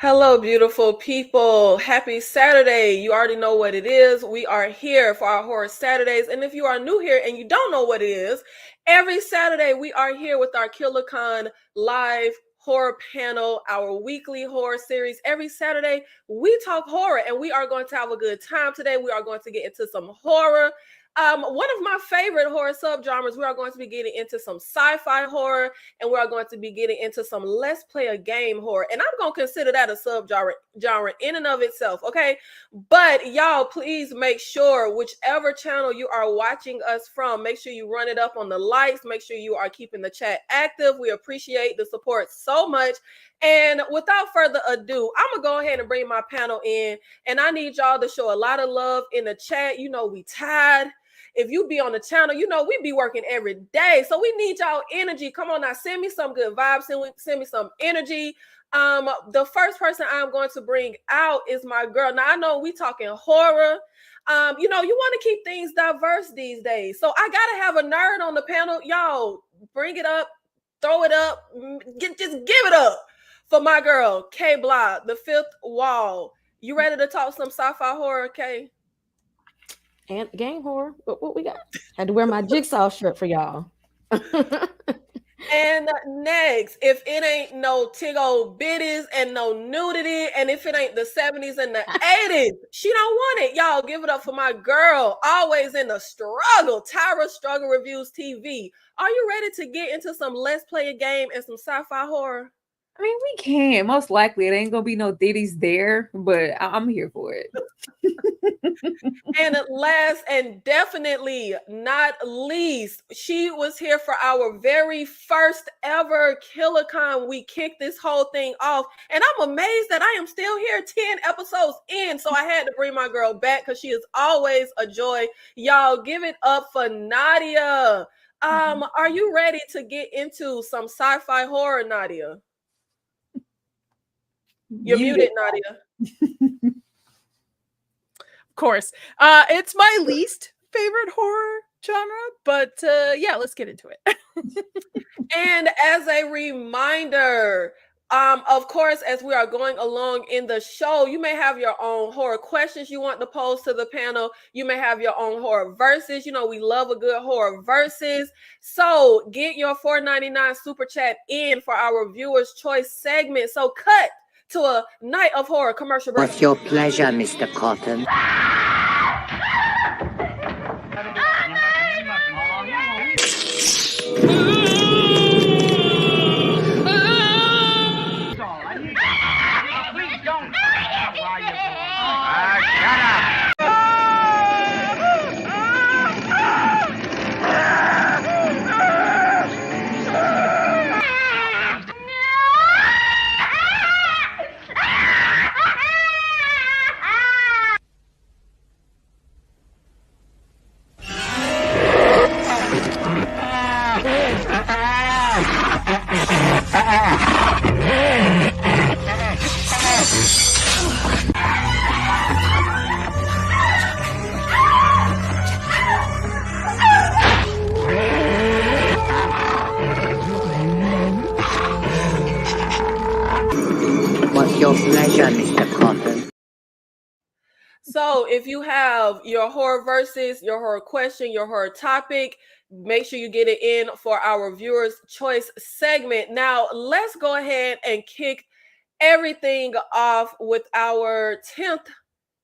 Hello, beautiful people. Happy Saturday. You already know what it is. We are here for our Horror Saturdays. And if you are new here and you don't know what it is, every Saturday we are here with our KillerCon live horror panel, our weekly horror series. Every Saturday we talk horror and we are going to have a good time today. We are going to get into some horror. One of my favorite horror subgenres, we are going to be getting into some sci-fi horror, and we are going to be getting into some let's play a game horror. And I'm going to consider that a subgenre in and of itself, okay? But y'all, please make sure whichever channel you are watching us from, make sure you run it up on the likes, make sure you are keeping the chat active. We appreciate the support so much. And without further ado, I'm going to go ahead and bring my panel in, and I need y'all to show a lot of love in the chat. You know, we tired. If you be on the channel, you know we be working every day, so we need y'all energy. Come on now, send me some good vibes, send me some energy. The first person I'm going to bring out is my girl. Now I know we talking horror. You know, you want to keep things diverse these days, so I gotta have a nerd on the panel. Y'all bring it up, throw it up, just give it up for my girl K Block, the Fifth Wall. You ready to talk some sci-fi horror, K? And game horror. What we got? Had to wear my jigsaw shirt for y'all. And next, if it ain't no tiggo bitties and no nudity, and if it ain't the 70s and the 80s, she don't want it. Y'all give it up for my girl, always in the struggle, Tyra Struggle Reviews TV. Are you ready to get into some let's play a game and some sci-fi horror? I mean, we can. Most likely, it ain't gonna be no ditties there, but I'm here for it. And last and definitely not least, she was here for our very first ever KillerCon. We kicked this whole thing off, and I'm amazed that I am still here 10 episodes in. So I had to bring my girl back because she is always a joy. Y'all give it up for Nadia. Are you ready to get into some sci-fi horror, Nadia? You're muted, Nadia. Of course. It's my least favorite horror genre, but yeah, let's get into it. And as a reminder, of course, as we are going along in the show, you may have your own horror questions you want to pose to the panel. You may have your own horror verses. You know, we love a good horror verses. So get your $4.99 super chat in for our viewers' choice segment. So cut to a night of horror commercial break. What's your pleasure, Mr. Cotton? What's your pleasure, Mr. Cotton? So if you have your horror verses, your horror question, your horror topic, make sure you get it in for our viewers' choice segment. Now, let's go ahead and kick everything off with our 10th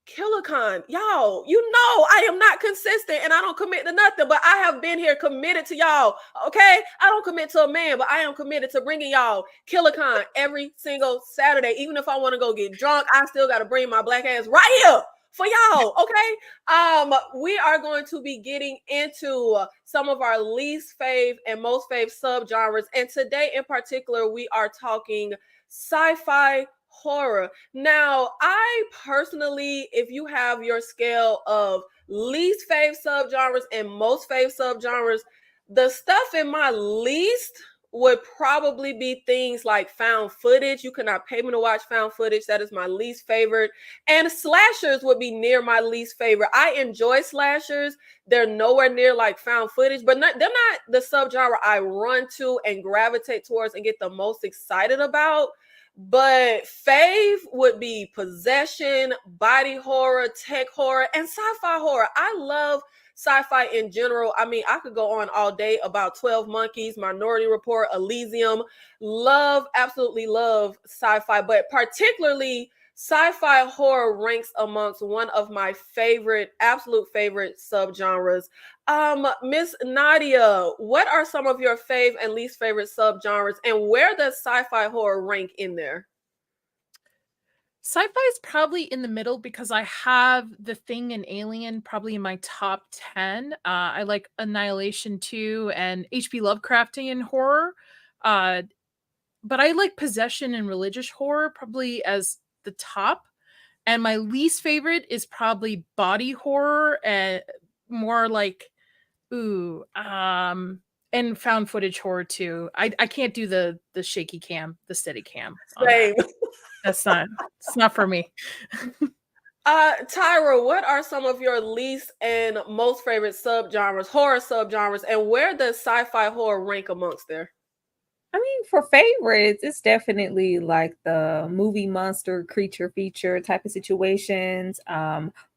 KillerCon. Y'all, you know I am not consistent and I don't commit to nothing, but I have been here committed to y'all, okay? I don't commit to a man, but I am committed to bringing y'all KillerCon every single Saturday. Even if I want to go get drunk, I still got to bring my black ass right here for y'all, okay? We are going to be getting into some of our least fave and most fave subgenres, and today in particular, we are talking sci-fi horror. Now, I personally, if you have your scale of least fave subgenres and most fave subgenres, the stuff in my least would probably be things like found footage. You cannot pay me to watch found footage. That is my least favorite. And slashers would be near my least favorite. I enjoy slashers. They're nowhere near like found footage, but they're not the subgenre I run to and gravitate towards and get the most excited about. but fave would be possession, body horror, tech horror, and sci-fi horror. I love sci-fi in general. I mean, I could go on all day about 12 Monkeys, Minority Report, Elysium. Love, absolutely love sci-fi, but particularly sci-fi horror ranks amongst one of my favorite, absolute favorite subgenres. Miss Nadia, what are some of your fave and least favorite subgenres, and where does sci-fi horror rank in there? Sci-fi is probably in the middle because I have The Thing and Alien probably in my top 10. I like Annihilation 2 and H.P. Lovecraftian horror. But I like possession and religious horror probably as the top. And my least favorite is probably body horror and more like and found footage horror too. I can't do the shaky cam, the steady cam. Same. It's not for me. Tyra, what are some of your least and most favorite subgenres, horror subgenres, and where does sci-fi horror rank amongst there? I mean, for favorites, it's definitely like the movie monster creature feature type of situations.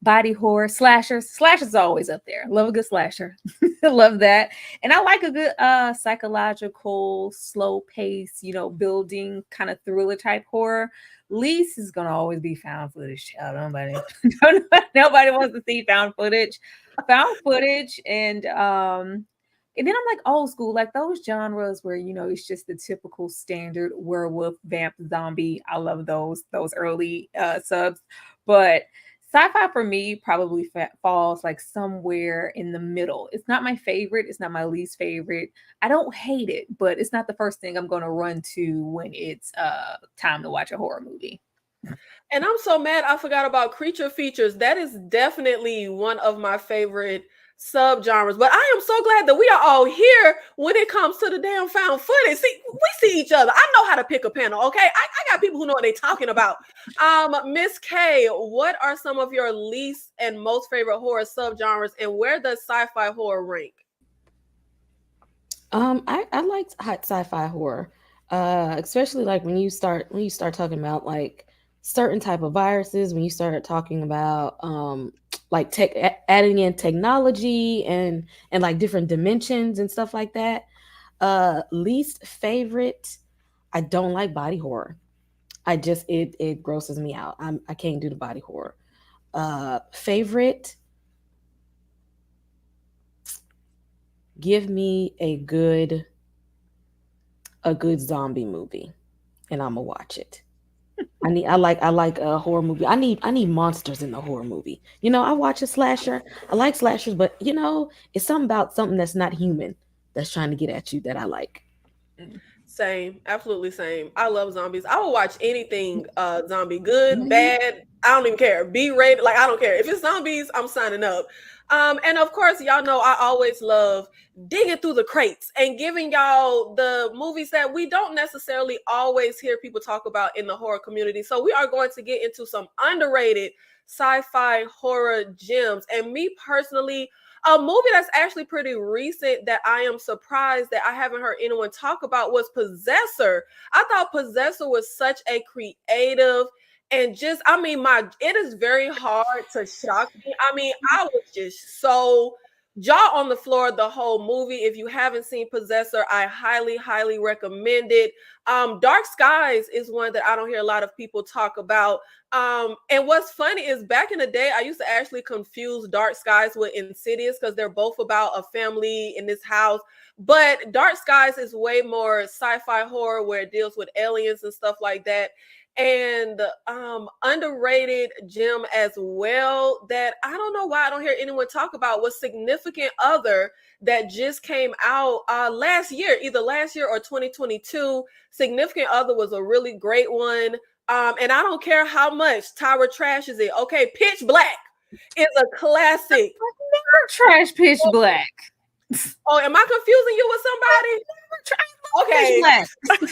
Body horror, slashers. Slashers are always up there. Love a good slasher. Love that. And I like a good psychological, slow pace, building kind of thriller type horror. Least is gonna always be found footage. Nobody wants to see found footage. Found footage and then I'm like old school, like those genres where, it's just the typical standard werewolf, vamp, zombie. I love those early subs. But sci-fi for me probably falls like somewhere in the middle. It's not my favorite. It's not my least favorite. I don't hate it, but it's not the first thing I'm going to run to when it's time to watch a horror movie. And I'm so mad I forgot about creature features. That is definitely one of my favorite subgenres, but I am so glad that we are all here when it comes to the damn found footage. See, we see each other. I know how to pick a panel, okay? I got people who know what they're talking about. Miss K, what are some of your least and most favorite horror subgenres, and where does sci-fi horror rank? I like hot sci-fi horror, especially like when you start talking about like certain type of viruses, when you start talking about like adding in technology and like different dimensions and stuff like that. Least favorite, I don't like body horror. It grosses me out. I can't do the body horror. Favorite, give me a good zombie movie and I'm gonna watch it. I like a horror movie. I need monsters in the horror movie. I watch a slasher. I like slashers, but it's something about something that's not human that's trying to get at you that I like. Same, absolutely same. I love zombies. I will watch anything zombie, good, bad. I don't even care. B-rated, like I don't care. If it's zombies, I'm signing up. And of course, y'all know I always love digging through the crates and giving y'all the movies that we don't necessarily always hear people talk about in the horror community. So we are going to get into some underrated sci-fi horror gems. And me personally, a movie that's actually pretty recent that I am surprised that I haven't heard anyone talk about was Possessor. I thought Possessor was such a creative and just, it is very hard to shock me. I was just so jaw on the floor the whole movie. If you haven't seen Possessor, I highly, highly recommend it. Dark Skies is one that I don't hear a lot of people talk about. And what's funny is back in the day, I used to actually confuse Dark Skies with Insidious because they're both about a family in this house. But Dark Skies is way more sci-fi horror where it deals with aliens and stuff like that. And underrated gem as well that I don't know why I don't hear anyone talk about was Significant Other that just came out last year, either last year or 2022. Significant Other was a really great one. And I don't care how much Tyra trashes it. Okay, Pitch Black is a classic. Never trash Pitch Black. Oh, am I confusing you with somebody? Okay. Pitch Black.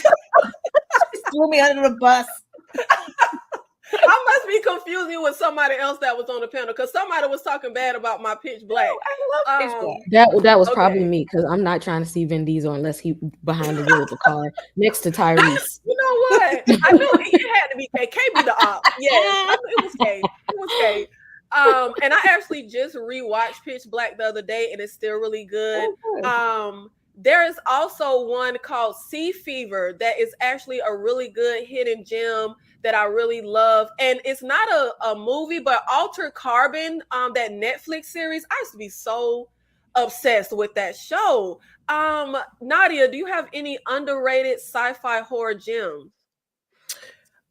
Threw me under the bus. I must be confusing you with somebody else that was on the panel because somebody was talking bad about my Pitch Black. I love Pitch Black. That was probably Okay. me because I'm not trying to see Vin Diesel unless he behind the wheel of the car next to Tyrese. You know what? I knew it had to be K. K be the op. Yes, I knew it was K. It was K. And I actually just rewatched Pitch Black the other day, and it's still really good. Oh, good. There is also one called Sea Fever that is actually a really good hidden gem that I really love. And it's not a movie, but Altered Carbon, that Netflix series. I used to be so obsessed with that show. Nadia, do you have any underrated sci-fi horror gems?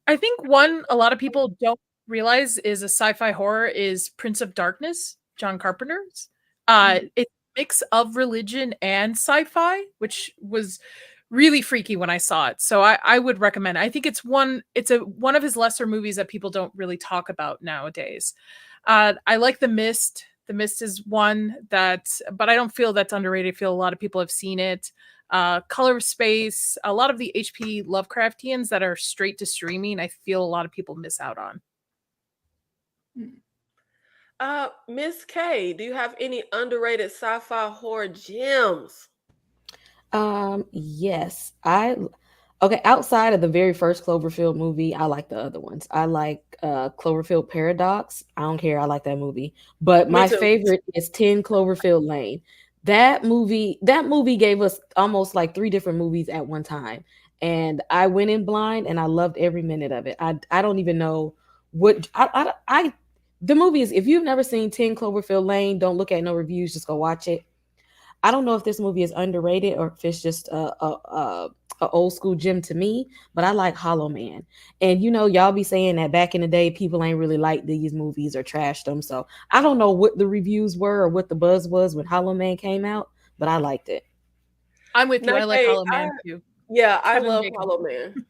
I think one a lot of people don't realize is a sci-fi horror is Prince of Darkness, John Carpenter's. It's a mix of religion and sci-fi, which was really freaky when I saw it. So I would recommend it. I think it's one of his lesser movies that people don't really talk about nowadays. I like The Mist. The Mist is one that, but I don't feel that's underrated. I feel a lot of people have seen it. Color of Space, a lot of the H.P. Lovecraftians that are straight to streaming, I feel a lot of people miss out on. Miss K, do you have any underrated sci-fi horror gems? Yes. Okay, outside of the very first Cloverfield movie, I like the other ones. I like Cloverfield Paradox. I don't care. I like that movie. But Me my too. favorite is 10 Cloverfield Lane. That movie gave us almost like 3 different movies at one time. And I went in blind and I loved every minute of it. I don't even know what the movie is. If you've never seen 10 Cloverfield Lane, don't look at no reviews, just go watch it. I don't know if this movie is underrated or if it's just a old school gem to me, but I like Hollow Man. And y'all be saying that back in the day, people ain't really liked these movies or trashed them. So I don't know what the reviews were or what the buzz was when Hollow Man came out, but I liked it. I'm with you. I like Okay, Hollow Man too. Yeah, I Kevin love Bacon. Hollow Man.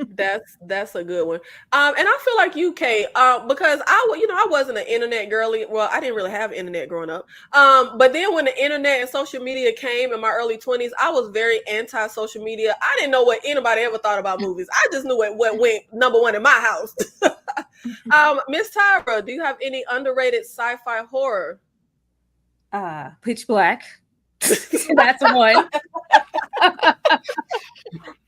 That's a good one. And I feel like UK, because I wasn't an internet girly. Well, I didn't really have internet growing up. But then when the internet and social media came in my early 20s, I was very anti-social media. I didn't know what anybody ever thought about movies. I just knew what went number one in my house. Miss Tyra, do you have any underrated sci-fi horror? Pitch Black. That's one.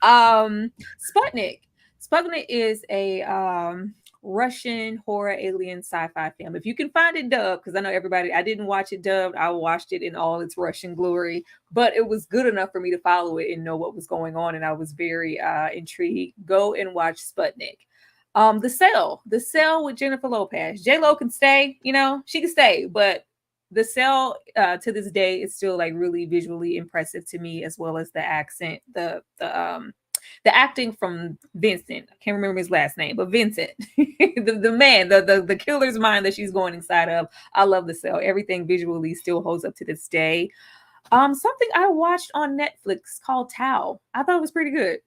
Sputnik. Sputnik is a Russian horror alien sci-fi film. If you can find it dubbed, because I know I didn't watch it dubbed. I watched it in all its Russian glory, but it was good enough for me to follow it and know what was going on, and I was very intrigued. Go and watch Sputnik. The Cell with Jennifer Lopez. J-Lo can stay, she can stay, but The Cell to this day is still like really visually impressive to me, as well as the accent, the acting from Vincent. I can't remember his last name, but Vincent, the man, the killer's mind that she's going inside of. I love The Cell. Everything visually still holds up to this day. Something I watched on Netflix called Tao. I thought it was pretty good.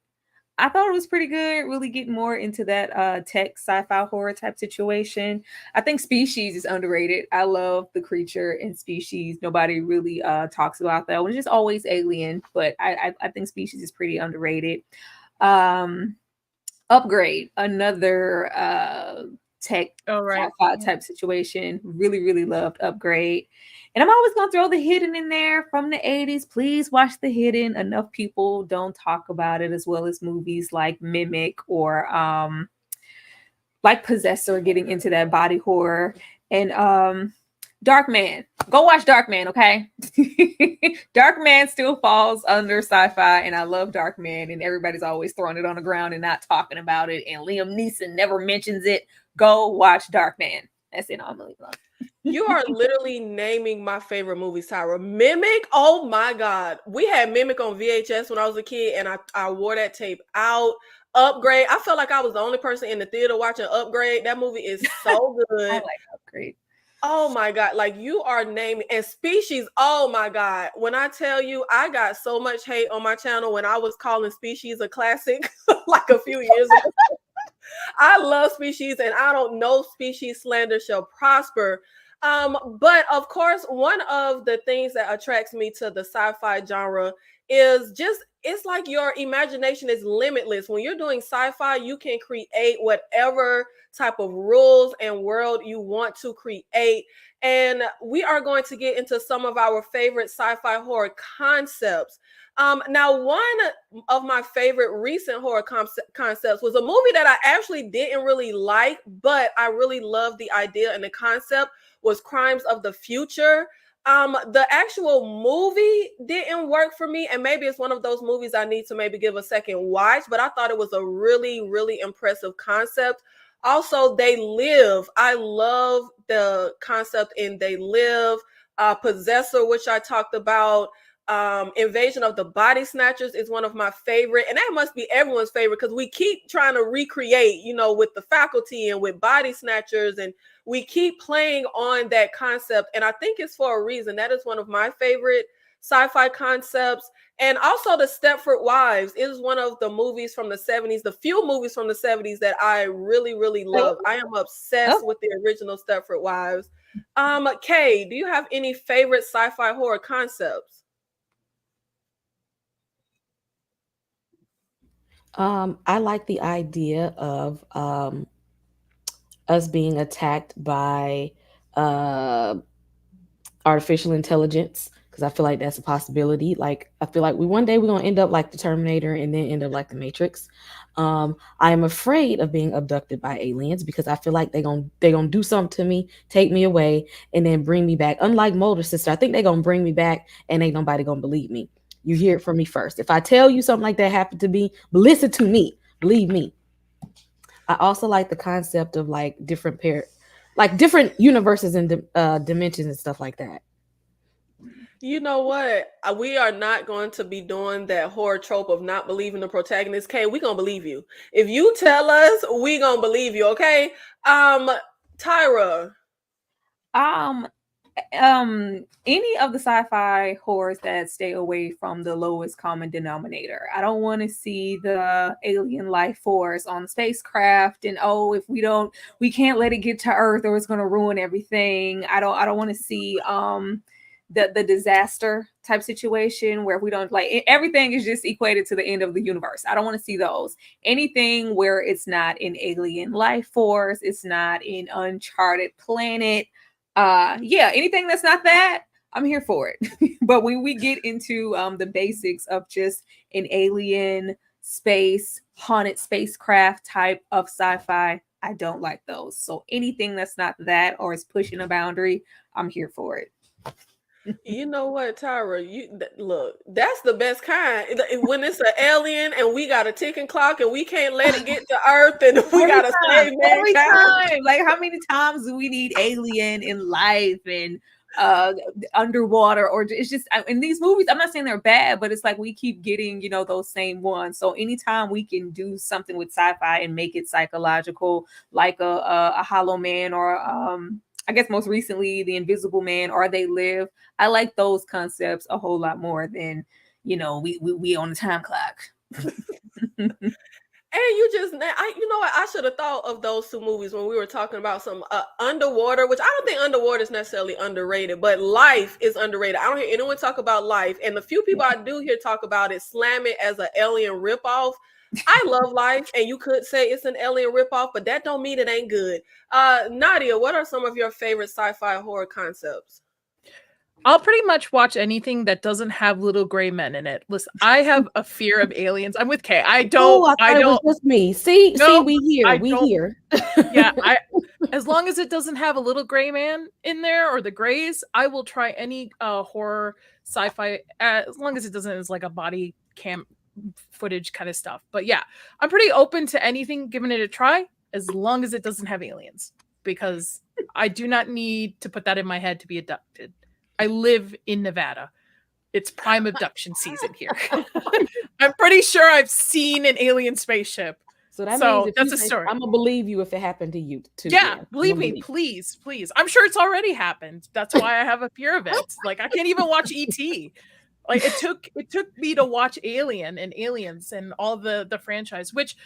Really getting more into that tech sci-fi horror type situation. I think Species is underrated. I love the creature in Species. Nobody really talks about that one. It's just always alien, but I think Species is pretty underrated. Upgrade, another tech sci-fi type situation. Really, really loved Upgrade. And I'm always going to throw The Hidden in there from the 80s. Please watch The Hidden. Enough people don't talk about it, as well as movies like Mimic or like Possessor, getting into that body horror. And Darkman. Go watch Darkman, okay? Darkman still falls under sci-fi, and I love Darkman, and everybody's always throwing it on the ground and not talking about it, and Liam Neeson never mentions it. Go watch Darkman. That's it. I'm really love. You are literally naming my favorite movies, Tyra. Mimic, oh my God. We had Mimic on VHS when I was a kid, and I wore that tape out. Upgrade, I felt like I was the only person in the theater watching Upgrade. That movie is so good. I like Upgrade. Oh my God, like you are naming, and Species, oh my God. When I tell you, I got so much hate on my channel when I was calling Species a classic like a few years ago. I love Species, and I don't know Species slander shall prosper. But of course, one of the things that attracts me to the sci-fi genre is just it's like your imagination is limitless. When you're doing sci-fi, you can create whatever type of rules and world you want to create. And we are going to get into some of our favorite sci-fi horror concepts. Now, one of my favorite recent horror concepts was a movie that I actually didn't really like, but I really loved the idea and the concept was Crimes of the Future. The actual movie didn't work for me, and maybe it's one of those movies I need to maybe give a second watch, but I thought it was a really, really impressive concept. Also, They Live. I love the concept in They Live. Possessor, which I talked about. Invasion of the Body Snatchers is one of my favorite, and that must be everyone's favorite because we keep trying to recreate, with the faculty and with Body Snatchers, and we keep playing on that concept, and I think it's for a reason. That is one of my favorite sci-fi concepts. And also the Stepford Wives is one of the movies from the 70s, the few movies from the 70s that I really, really love. I am obsessed with the original Stepford Wives. Kay, do you have any favorite sci-fi horror concepts? I like the idea of us being attacked by artificial intelligence, because I feel like that's a possibility. Like, I feel like one day we're gonna end up like the Terminator and then end up like the Matrix. I am afraid of being abducted by aliens because I feel like they're gonna do something to me, take me away, and then bring me back. Unlike Mulder Sister, I think they're gonna bring me back and ain't nobody gonna believe me. You hear it from me first. If I tell you something like that happened to me, listen to me. Believe me. I also like the concept of like different different universes and dimensions and stuff like that. You know what? We are not going to be doing that horror trope of not believing the protagonist. Kay, we gonna believe you. If you tell us, we gonna believe you. Okay. Tyra. Any of the sci-fi horrors that stay away from the lowest common denominator. I don't want to see the alien life force on the spacecraft and if we can't let it get to Earth or it's going to ruin everything. I don't want to see the disaster type situation where we don't everything is just equated to the end of the universe. I don't want to see those. Anything where it's not an alien life force, it's not an uncharted planet. Anything that's not that, I'm here for it. But when we get into the basics of just an alien space haunted spacecraft type of sci-fi, I don't like those. So anything that's not that or is pushing a boundary, I'm here for it. You know what, Tyra? Look, that's the best kind. When it's an alien and we got a ticking clock and we can't let it get to Earth and we got to save mankind. Every time. Like, how many times do we need alien in life and underwater? Or it's just in these movies, I'm not saying they're bad, but it's like we keep getting, those same ones. So anytime we can do something with sci-fi and make it psychological, like a Hollow Man or I guess most recently The Invisible Man or They Live, I like those concepts a whole lot more than we on the time clock. And you just, I should have thought of those two movies when we were talking about some Underwater, which I don't think Underwater is necessarily underrated, but Life is underrated. I don't hear anyone talk about Life, and the few people I do hear talk about it slam it as an alien ripoff. I love Life, and you could say it's an alien ripoff, but that don't mean it ain't good. Nadia, what are some of your favorite sci-fi horror concepts? I'll pretty much watch anything that doesn't have little gray men in it. Listen, I have a fear of aliens. I'm with Kay. I don't. It was just me. See, we here. Yeah, as long as it doesn't have a little gray man in there or the grays, I will try any horror sci-fi as long as it doesn't is like a body cam footage kind of stuff. But yeah, I'm pretty open to anything, giving it a try, as long as it doesn't have aliens, because I do not need to put that in my head to be abducted. I live in Nevada. It's prime abduction season here. I'm pretty sure I've seen an alien spaceship. So means that's a story. I'm gonna believe you if it happened to you too. Yeah, believe me, please. I'm sure it's already happened. That's why I have a fear of it. Like, I can't even watch E.T. Like, it took me to watch Alien and Aliens and all the franchise, which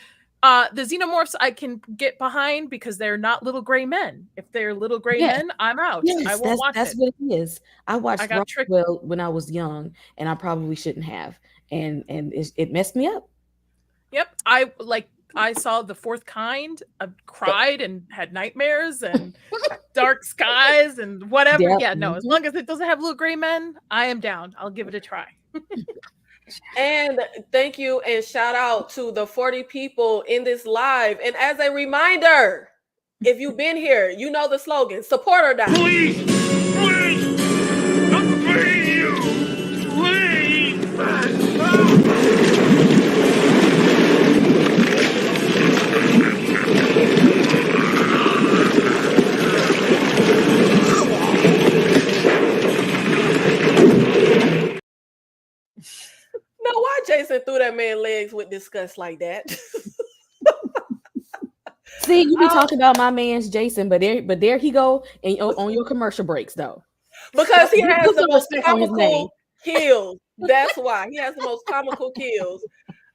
The xenomorphs I can get behind because they're not little gray men. If they're little gray Yes. men, I'm out. I Yes, won't watch that's it. what it is. I watched got tricked. Roswell when I was young, and I probably shouldn't have, and it messed me up. Yep. I saw The Fourth Kind. I cried and had nightmares and dark skies and whatever. Yep. Yeah, no, as long as it doesn't have little gray men, I am down. I'll give it a try. And thank you and shout out to the 40 people in this live. And as a reminder, if you've been here, you know the slogan, support or die. Please, please, please, No, why Jason threw that man legs with disgust like that? See, you be talking about my man's Jason, but there he go, and on your commercial breaks though. Because he has Put the some most respect on his name. comical kills. That's why he has the most comical kills.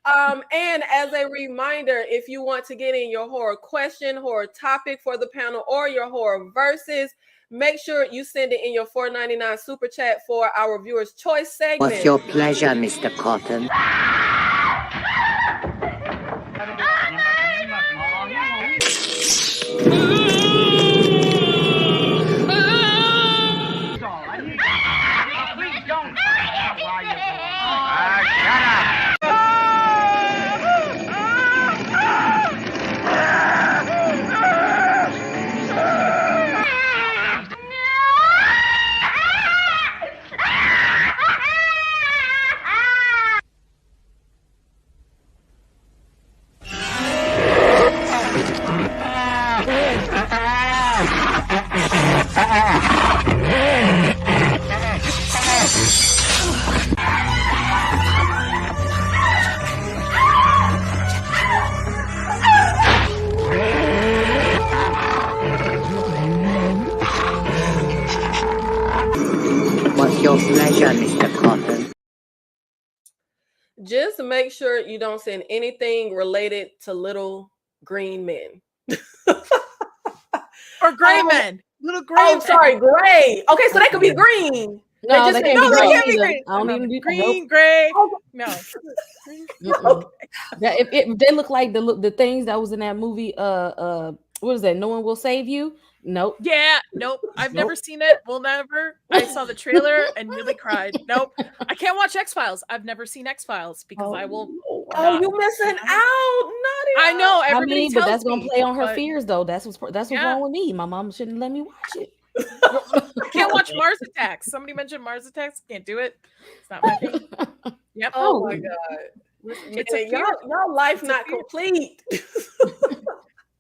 And as a reminder, if you want to get in your horror question, horror topic for the panel, or your horror verses, make sure you send it in your $4.99 super chat for our viewers' choice segment. What's your pleasure, Mr. Cotton? What's your pleasure, Mr. Cotton? Just make sure you don't send anything related to little green men. Or gray Oh, men. Little gray Oh, men. sorry, gray. Okay, so they could be green. No, just they say, can't "No, be they green can't be either. green." I don't even do Green, gray. No. Mm-mm. If they look like the things that was in that movie, what is that? No One Will Save You. Nope. Yeah, nope. I've never Nope. seen it. Will never. I saw the trailer and nearly cried. Nope. I can't watch X-Files. I've never seen X-Files because I will. Oh, not- you missing out, Nadia. I know I everybody mean, but tells that's gonna me, play on her but fears, though. That's what's Yeah. wrong with me. My mom shouldn't let me watch it. I can't watch Mars Attacks. Somebody mentioned Mars Attacks. Can't do it. It's not my thing. Yep. Oh my god. It's a Man, fear. y'all life It's a not fear. complete.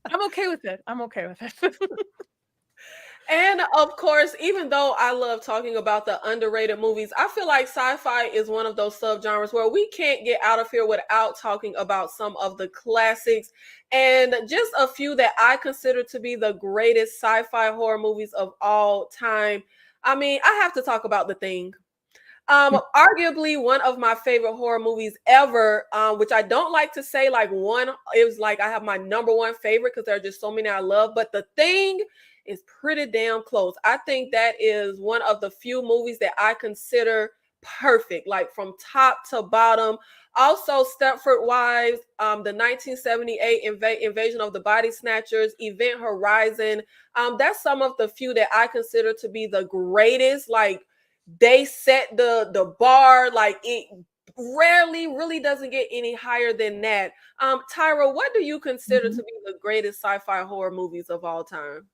I'm okay with it. I'm okay with it. And of course, even though I love talking about the underrated movies, I feel like sci-fi is one of those subgenres where we can't get out of here without talking about some of the classics and just a few that I consider to be the greatest sci-fi horror movies of all time. I mean, I have to talk about The Thing. Arguably one of my favorite horror movies ever, which I don't like to say like one, it was like I have my number one favorite because there are just so many I love, but The Thing is pretty damn close. I think that is one of the few movies that I consider perfect, like from top to bottom. Also, Stepford Wives, the 1978 Invasion of the Body Snatchers, Event Horizon. That's some of the few that I consider to be the greatest. Like they set the bar, like it rarely really doesn't get any higher than that. Tyra, what do you consider to be the greatest sci-fi horror movies of all time?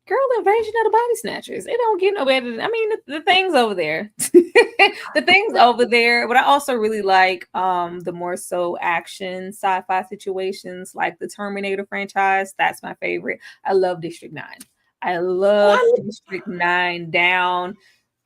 Girl, Invasion of the Body Snatchers. It don't get no better than, I mean, the thing's over there. The thing's over there. But I also really like the more so action sci-fi situations like the Terminator franchise. That's my favorite. I love District 9. I love District 9 down.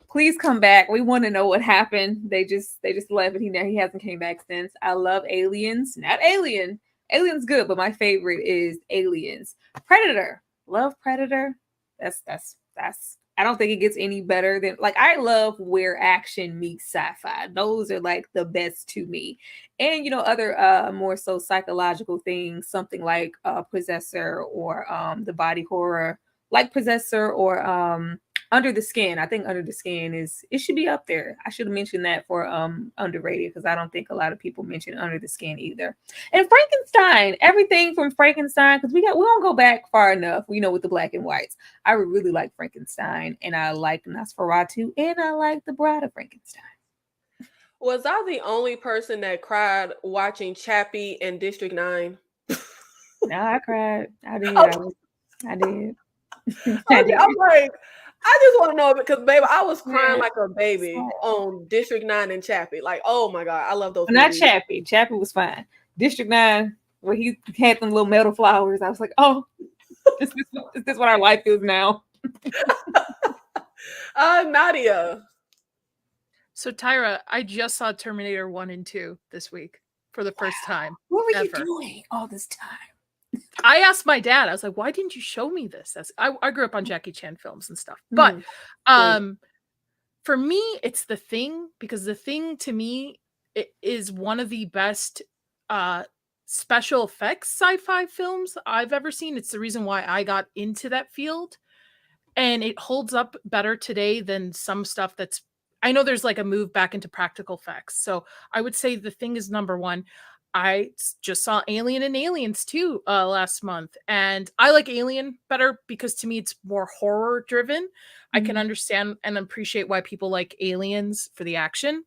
Please come back. We want to know what happened. They just left and he hasn't came back since. I love Aliens. Not Alien. Alien's good, but my favorite is Aliens. Predator. Love Predator. That's I don't think it gets any better than like I love where action meets sci-fi. Those are like the best to me. And other more so psychological things, something like Possessor or the body horror, like Possessor or Under the Skin. I think Under the Skin it should be up there. I should have mentioned that for underrated because I don't think a lot of people mention Under the Skin either. And Frankenstein, everything from Frankenstein, because we won't go back far enough, with the black and whites. I would really like Frankenstein, and I like Nosferatu, and I like The Bride of Frankenstein. Was I the only person that cried watching Chappie and District 9? No, I cried. I did. Oh. I did. I'm like, I just want to know because, baby, I was crying like a baby on District 9 and Chappie. Like, oh my God, I love those Not movies. Chappie. Chappie was fine. District 9, where he had them little metal flowers, I was like, oh, this is what our life is now. Nadia. So Tyra, I just saw Terminator 1 and 2 this week for the first time. What were ever. you doing all this time? I asked my dad, I was like, why didn't you show me this? I grew up on Jackie Chan films and stuff. But for me, it's The Thing, because The Thing to me is one of the best special effects sci-fi films I've ever seen. It's the reason why I got into that field. And it holds up better today than some stuff I know there's like a move back into practical effects. So I would say The Thing is number one. I just saw Alien and Aliens 2 last month, and I like Alien better because to me it's more horror driven. I can understand and appreciate why people like Aliens for the action.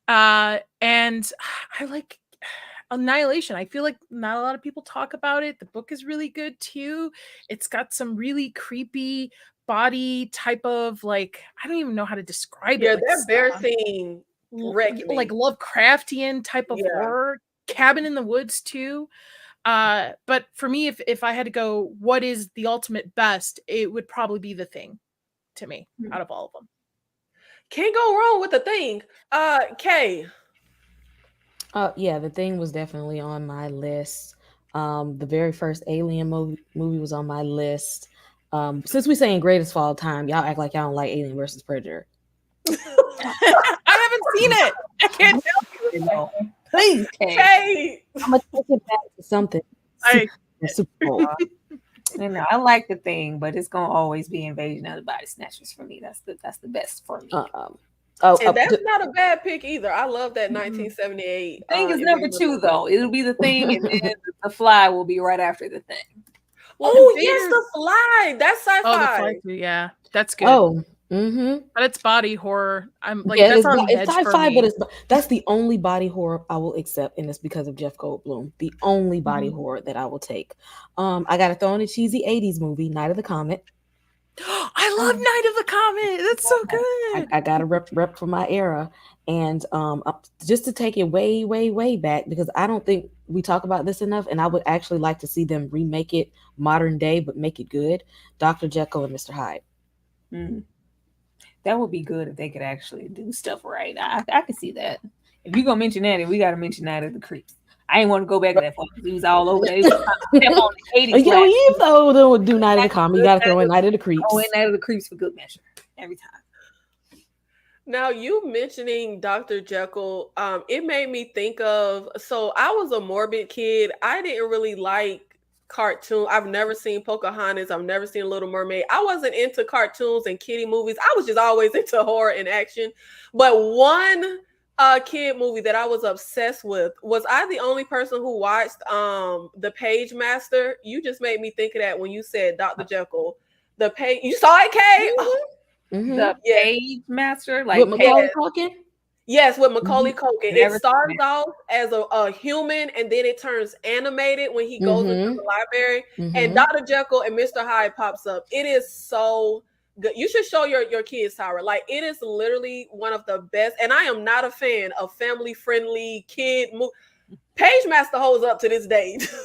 And I like Annihilation. I feel like not a lot of people talk about it. The book is really good too. It's got some really creepy body type of like, I don't even know how to describe it. Yeah, like that bear scene wrecked me. Like Lovecraftian type of horror. Cabin in the Woods too. But for me, if I had to go, what is the ultimate best, it would probably be The Thing to me out of all of them. Can't go wrong with The Thing. Kay. Yeah, The Thing was definitely on my list. The very first Alien movie was on my list. Since we're saying greatest of all time, y'all act like y'all don't like Alien versus Predator. I haven't seen it. I can't tell you. Please, Kay. I'm gonna take it back to something. Super Bowl. I like The Thing, but it's gonna always be Invasion of the Body Snatchers for me. That's the best for me. And that's not a bad pick either. I love that 1978. Thing is number 2 though. It'll be The Thing, and then The Fly will be right after The Thing. Oh yes, The Fly. That's sci-fi. Oh, The Fly too. Yeah, that's good. Oh, but it's body horror. I'm like, yeah, that's on the edge it's for sci-fi, me. but that's the only body horror I will accept, and it's because of Jeff Goldblum. The only body horror that I will take. I gotta throw in a cheesy 80s movie, Night of the Comet. I love Night of the Comet. That's so good. I got to rep for my era, and just to take it way, way, way back, because I don't think we talk about this enough, and I would actually like to see them remake it modern day, but make it good. Dr. Jekyll and Mr. Hyde. That would be good if they could actually do stuff right. I could see that. If you're gonna mention that, we got to mention Night of the Creeps. I ain't want to go back to that point because he was all over there. He was on the 80s. You know, don't do Night of the Comet. You got to throw in Night of the Creeps. Oh, and Night of the Creeps for good measure every time. Now, you mentioning Dr. Jekyll, it made me think of, so I was a morbid kid. I didn't really like cartoon. I've never seen Pocahontas. I've never seen Little Mermaid. I wasn't into cartoons and kiddie movies. I was just always into horror and action. But one kid movie that I was obsessed with, was I the only person who watched The Page Master? You just made me think of that when you said Dr. Jekyll. You saw it, Kay? The Page Master, like with Macaulay Culkin? Yes, with Macaulay Culkin. Never It starts off as a human, and then it turns animated when he goes into the library. And Dr. Jekyll and Mr. Hyde pops up. It is so good. You should show your kids, Tyra. Like, it is literally one of the best. And I am not a fan of family-friendly kid movie. Page Master holds up to this day. So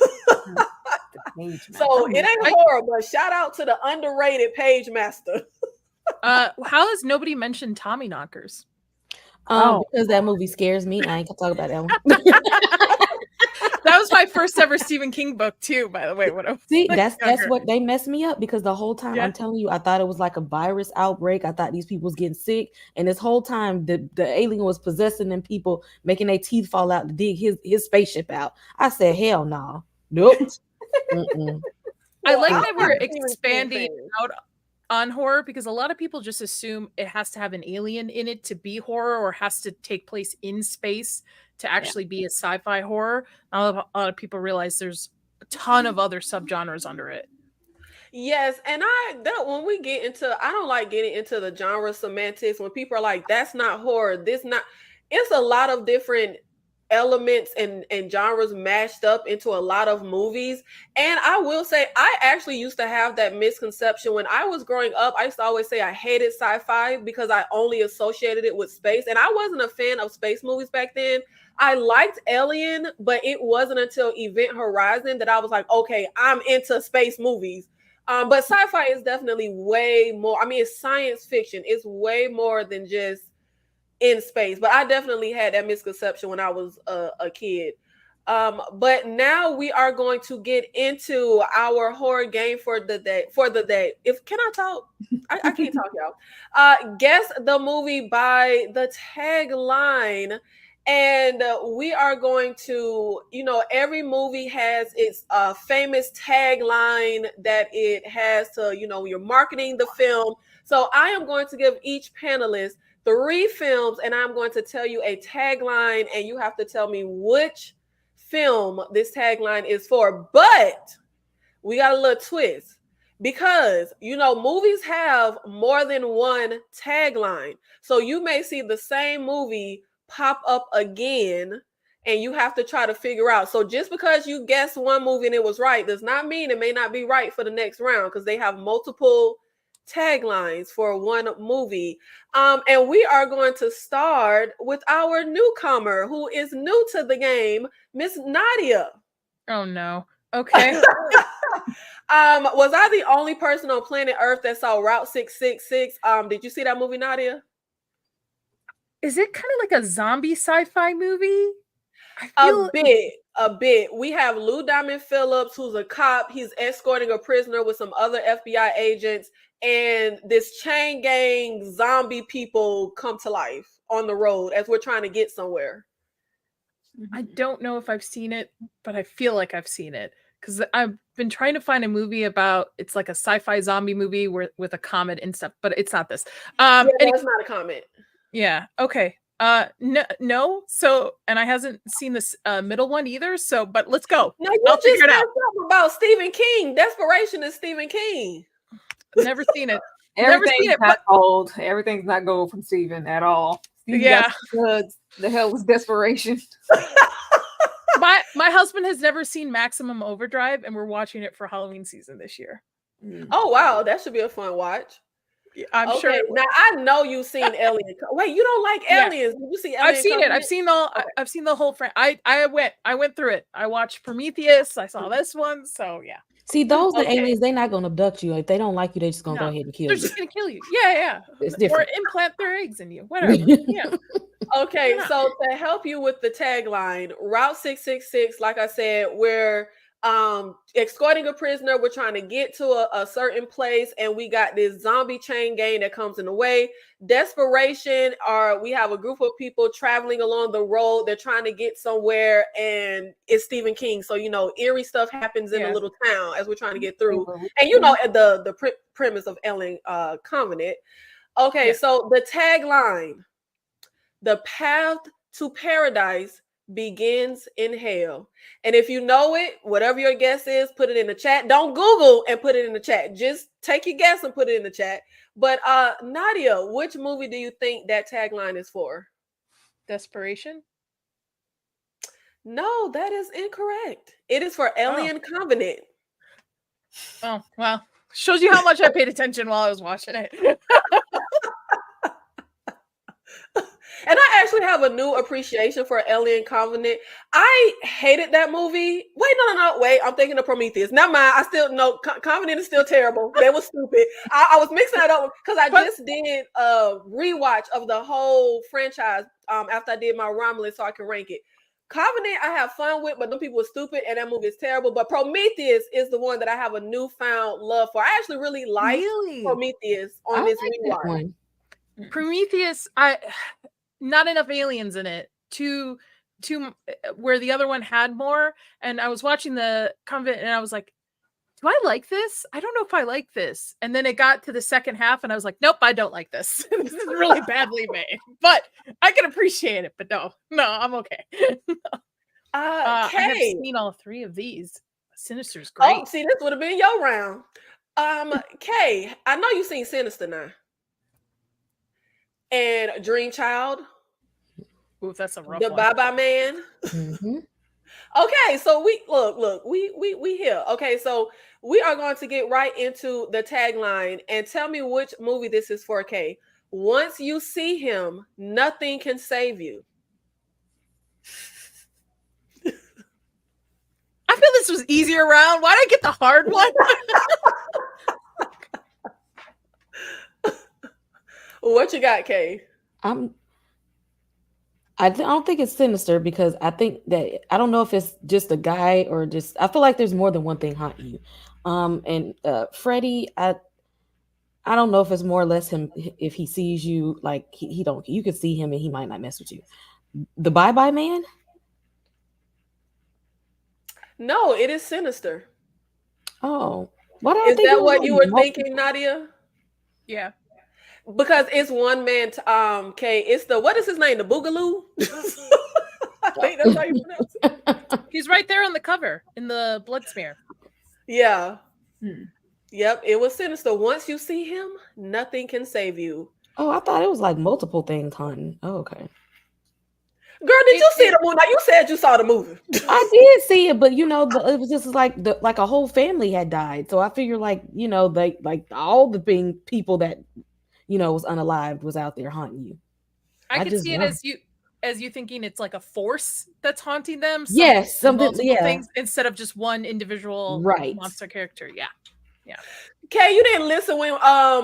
it ain't horror, but shout out to the underrated Page Master. How has nobody mentioned Tommy Knockers? Because that movie scares me. I ain't gonna talk about that one. That was my first ever Stephen King book too, by the way. When I was See, like, that's younger. what they messed me up because the whole time Yeah. I'm telling you, I thought it was like a virus outbreak. I thought these people was getting sick, and this whole time the alien was possessing them people, making their teeth fall out to dig his spaceship out. I said, hell no, nope. Mm-mm. I like I'm that not we're a Stephen King expanding fan. out on horror because a lot of people just assume it has to have an alien in it to be horror or has to take place in space to actually be a sci-fi horror. A lot of people realize there's a ton of other subgenres under it. Yes, and when we get into, I don't like getting into the genre semantics when people are like, that's not horror, this not, it's a lot of different elements and genres mashed up into a lot of movies. And I will say, I actually used to have that misconception when I was growing up. I used to always say I hated sci-fi because I only associated it with space, and I wasn't a fan of space movies back then. I liked Alien, but it wasn't until Event Horizon that I was like, okay, I'm into space movies. But sci-fi is definitely way more. I mean, it's science fiction. It's way more than just in space. But I definitely had that misconception when I was a kid. But now we are going to get into our horror game for the day. Can I talk? I can't talk, y'all. Guess the movie by the tagline. And we are going to, every movie has its famous tagline that it has to, you're marketing the film. So I am going to give each panelist 3 films, and I'm going to tell you a tagline, and you have to tell me which film this tagline is for. But we got a little twist because, movies have more than one tagline. So you may see the same movie pop up again and you have to try to figure out. So just because you guessed one movie and it was right does not mean it may not be right for the next round, because they have multiple taglines for one movie. And we are going to start with our newcomer who is new to the game, Miss Nadia. Oh no. Okay. Was I the only person on planet Earth that saw Route 666? Did you see that movie, Nadia? Is it kind of like a zombie sci-fi movie? A bit. We have Lou Diamond Phillips, who's a cop. He's escorting a prisoner with some other FBI agents, and this chain gang zombie people come to life on the road as we're trying to get somewhere. I don't know if I've seen it, but I feel like I've seen it because I've been trying to find a movie about, it's like a sci-fi zombie movie with a comet and stuff, but it's not this. It's not a comment. Yeah. Okay. No. So, and I hasn't seen this middle one either. So, but let's go. No, you I'll just figure it said out. something about Stephen King. Desperation is Stephen King. Never seen it. Everything's not gold. Everything's not gold from Stephen at all. Yeah. The hell was Desperation? My husband has never seen Maximum Overdrive, and we're watching it for Halloween season this year. Oh wow, that should be a fun watch. Yeah, I'm sure. Now I know you've seen Alien. Wait, you don't like Aliens? Did you see Alien? I've seen it. I've seen I've seen the whole frame. I went through it. I watched Prometheus. I saw this one. So yeah. See, those are aliens. They're not gonna abduct you. If they don't like you, they're just gonna go No, ahead and kill They're you. just gonna kill you. Yeah. It's Or different. implant their eggs in you. Whatever. Yeah. Okay, Yeah. so to help you with the tagline, Route 666, like I said, we're escorting a prisoner. We're trying to get to a certain place, and we got this zombie chain gang that comes in the way. Desperation, we have a group of people traveling along the road. They're trying to get somewhere, and it's Stephen King. So, eerie stuff happens in a little town as we're trying to get through. And the premise of Alien Covenant. Okay, so the tagline: the path to paradise begins in hell. And if you know it, whatever your guess is, put it in the chat. Don't Google and put it in the chat. Just take your guess and put it in the chat. But Nadia, which movie do you think that tagline is for? Desperation. No, that is incorrect. It is for Alien Covenant. Oh, well. Shows you how much I paid attention while I was watching it. And I actually have a new appreciation for Alien Covenant. I hated that movie. Wait, no. Wait, I'm thinking of Prometheus. Never mind. I still know Covenant is still terrible. They were stupid. I was mixing it up because I just did a rewatch of the whole franchise after I did my Romulus so I can rank it. Covenant, I have fun with, but them people are stupid, and that movie is terrible. But Prometheus is the one that I have a newfound love for. I actually really like Really? Prometheus on I this like that rewatch. one. Prometheus, not enough aliens in it. Too where the other one had more. And I was watching the Convent, and I was like, do I like this? I don't know if I like this. And then it got to the second half, and I was like, nope, I don't like this. This is really badly made, but I can appreciate it. But no, I'm okay. I have Kay. seen all three of these. Sinister's great. Oh, see, this would have been your round. Kay, I know you've seen Sinister now. And Dream Child, Ooh, that's a rough The one. Bye-Bye Man. Mhm. Okay, so we we here. Okay, so we are going to get right into the tagline and tell me which movie this is for, Kay. Once you see him, nothing can save you. I feel this was easier round. Why did I get the hard one? What you got, Kay? I don't think it's Sinister because I think that I don't know if it's just a guy or just I feel like there's more than one thing haunting you. And Freddy, I don't know if it's more or less him if he sees you like he don't you could see him and he might not mess with you. The Bye-Bye Man? No, it is Sinister. Oh, what Is that what you were thinking, Nadia? Yeah. Because it's one man. Kay, it's the what is his name? The Boogaloo. I think that's how you pronounce it. He's right there on the cover in the blood smear. Yeah. Hmm. Yep. It was Sinister. Once you see him, nothing can save you. Oh, I thought it was like multiple things haunting. Oh, okay. Girl, did you see the movie? Now you said you saw the movie. I did see it, but it was just like a whole family had died. So I figured they like all the people that was unalived was out there haunting you. I could just see it wonder. as you thinking it's like a force that's haunting them. Yes, something. Multiple Yeah, things instead of just one individual right. monster character. Yeah. Kay, you didn't listen when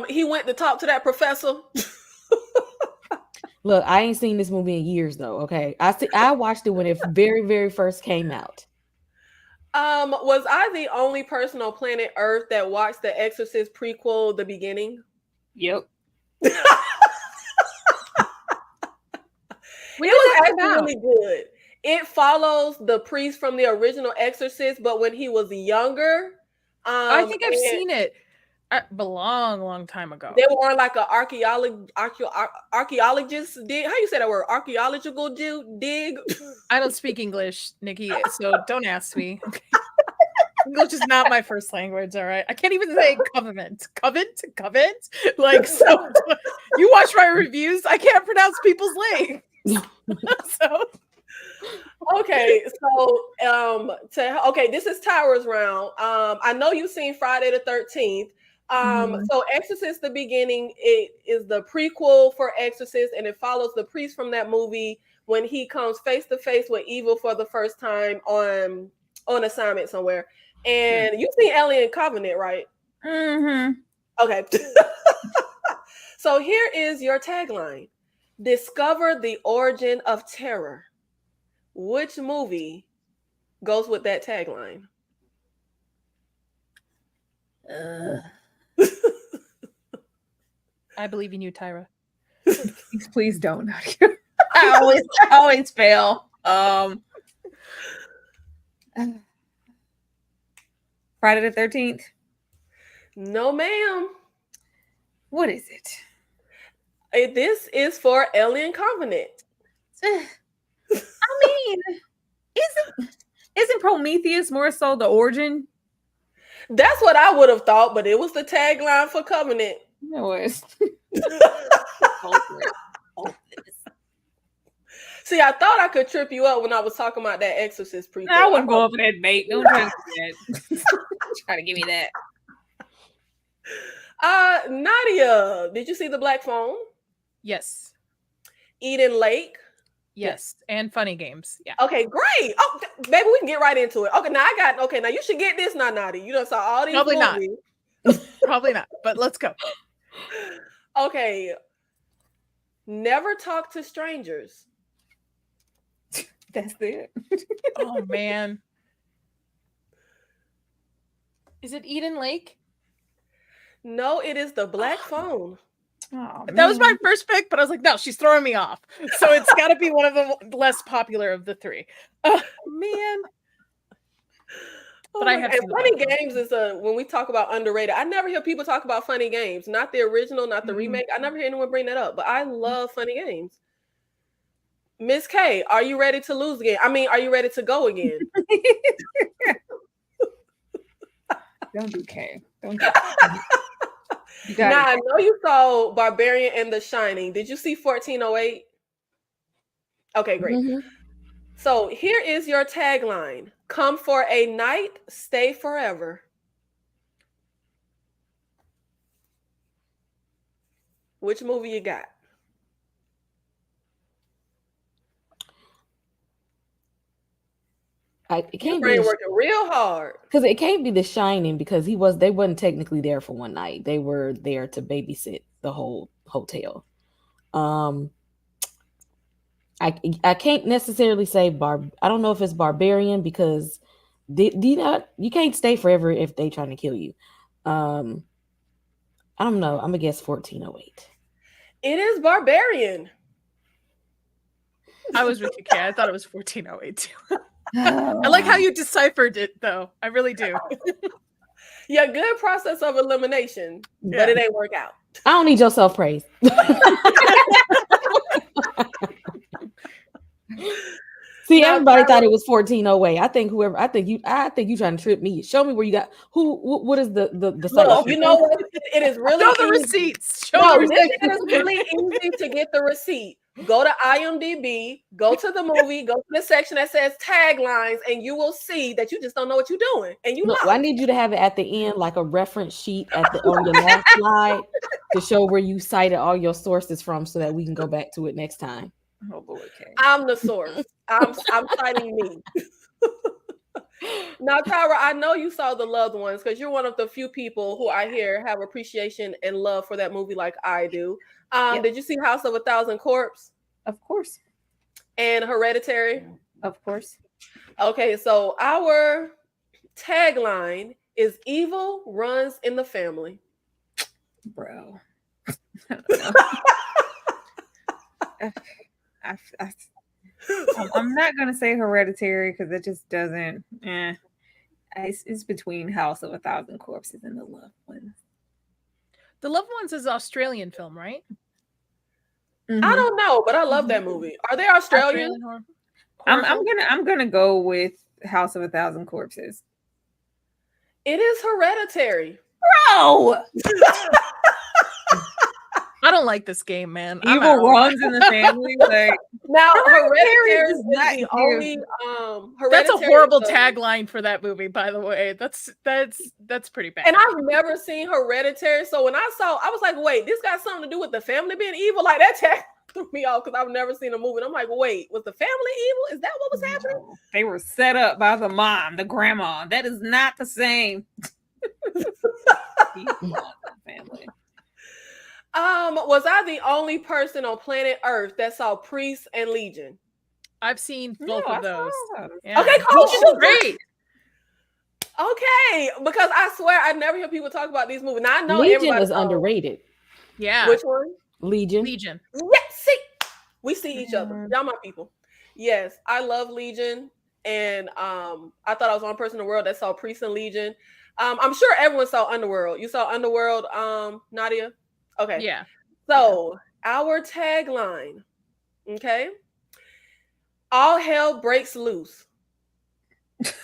he went to talk to that professor. Look, I ain't seen this movie in years though. Okay, I watched it when it very, very first came out. Was I the only person on planet Earth that watched the Exorcist prequel, The Beginning? Yep. It was actually really good. It follows the priest from the original Exorcist, but when he was younger. I think I've seen it a long time ago. They were on like an archaeologist dig. How you say that word? Archaeological dig. I don't speak English, Nikki, so don't ask me. Okay. English is not my first language. All right, I can't even say covenant. Like, so you watch my reviews. I can't pronounce people's names. So Okay, so this is Towers round. I know you've seen Friday the 13th. So Exorcist: The Beginning, it is the prequel for Exorcist, and it follows the priest from that movie when he comes face to face with evil for the first time on assignment somewhere. And you've seen Alien Covenant, right? Mm-hmm. Okay. So here is your tagline: Discover the origin of terror. Which movie goes with that tagline? I believe in you, Tyra. Please don't. I always fail. Friday the 13th. No, ma'am. What is it? This is for Alien Covenant. I mean, isn't Prometheus more so the origin? That's what I would have thought, but it was the tagline for Covenant. No, it's See, I thought I could trip you up when I was talking about that Exorcist prequel. I wouldn't go over that bait. Don't try to do that. Try to give me that. Nadia, did you see The Black Phone? Yes. Eden Lake? Yes. And Funny Games. Yeah. Okay, great. Oh, baby, we can get right into it. Okay, now you should get this now, Nadia. You done saw all these Probably not. movies. Probably not, but let's go. Okay. Never talk to strangers. That's it. Oh man. Is it Eden Lake? No, it is the Black Phone. Oh, That was my man. first pick, but I was like, no, she's throwing me off. So it's got to be one of the less popular of the three. Man. But I have and seen the Funny Black Phone. Games is when we talk about underrated. I never hear people talk about Funny Games, not the original, not the Mhm. remake. I never hear anyone bring that up, but I love Funny Games. Miss K, are you ready to lose again? I mean, are you ready to go again? Don't do K. Don't do You Now, got I know you saw Barbarian and The Shining. Did you see 1408? Okay, great. Mhm. So here is your tagline: "Come for a night, stay forever." Which movie you got? It Your can't brain be working real hard. because it can't be The Shining because they wasn't technically there for one night. They were there to babysit the whole hotel. I can't necessarily say I don't know if it's Barbarian because you can't stay forever if they trying to kill you. I don't know. I'm gonna guess 1408. It is Barbarian. I was with you, Kay. I thought it was 1408 too. I like how you deciphered it, though. I really do. Yeah, good process of elimination, Yeah. but it ain't work out. I don't need your self praise. See, Now, everybody Tyra- thought it was 1408. I think you trying to trip me. Show me where you got what is the site? Look, you know what? It is really Show the easy. receipts. Show No, the this receipts. is really easy to get the receipt. Go to IMDb, go to the movie, go to the section that says taglines, and you will see that you just don't know what you're doing. And you No, know. I need you to have it at the end, like a reference sheet on your last slide to show where you cited all your sources from, so that we can go back to it next time. Oh Lord, K. I'm the source. I'm citing me. Now, Tyra, I know you saw The Loved Ones because you're one of the few people who I hear have appreciation and love for that movie like I do. Yep. Did you see House of a Thousand Corpse Of course. and Hereditary? Of course. Okay, so our tagline is "Evil runs in the family." Bro. I don't know. I'm not gonna say Hereditary because it just doesn't. It's between House of a Thousand Corpses and The Loved Ones. The Loved Ones is an Australian film, right? I don't know, but I love that movie. Are they Australian? Australian horror I'm gonna go with House of a Thousand Corpses. It is Hereditary. Bro, I don't like this game, man. I'm evil out. runs in the family. Like, Now, Hereditary does is not the give- only. That's a Hereditary horrible is the- tagline for that movie, by the way. That's pretty bad. And I've never seen Hereditary, so when I was like, "Wait, this got something to do with the family being evil?" Like that tag threw me off because I've never seen a movie. And I'm like, "Wait, was the family evil? Is that what was happening?" no, they were set up by the mom, the grandma. That is not the same. Evil runs in the family. Was I the only person on planet Earth that saw Priest and Legion? I've seen both No, of those. I saw those. Yeah. Okay, cool. Which is great. Okay, because I swear I never hear people talk about these movies. Now I know Legion everybody is saw- underrated. Yeah. Which one? Legion. Legion. Yes, see, we see each other. Mhm. Y'all my people. Yes, I love Legion, and I thought I was one person in the world that saw Priest and Legion. I'm sure everyone saw Underworld. You saw Underworld, Nadia? Okay. Yeah. So our tagline, okay? All hell breaks loose. Nothing.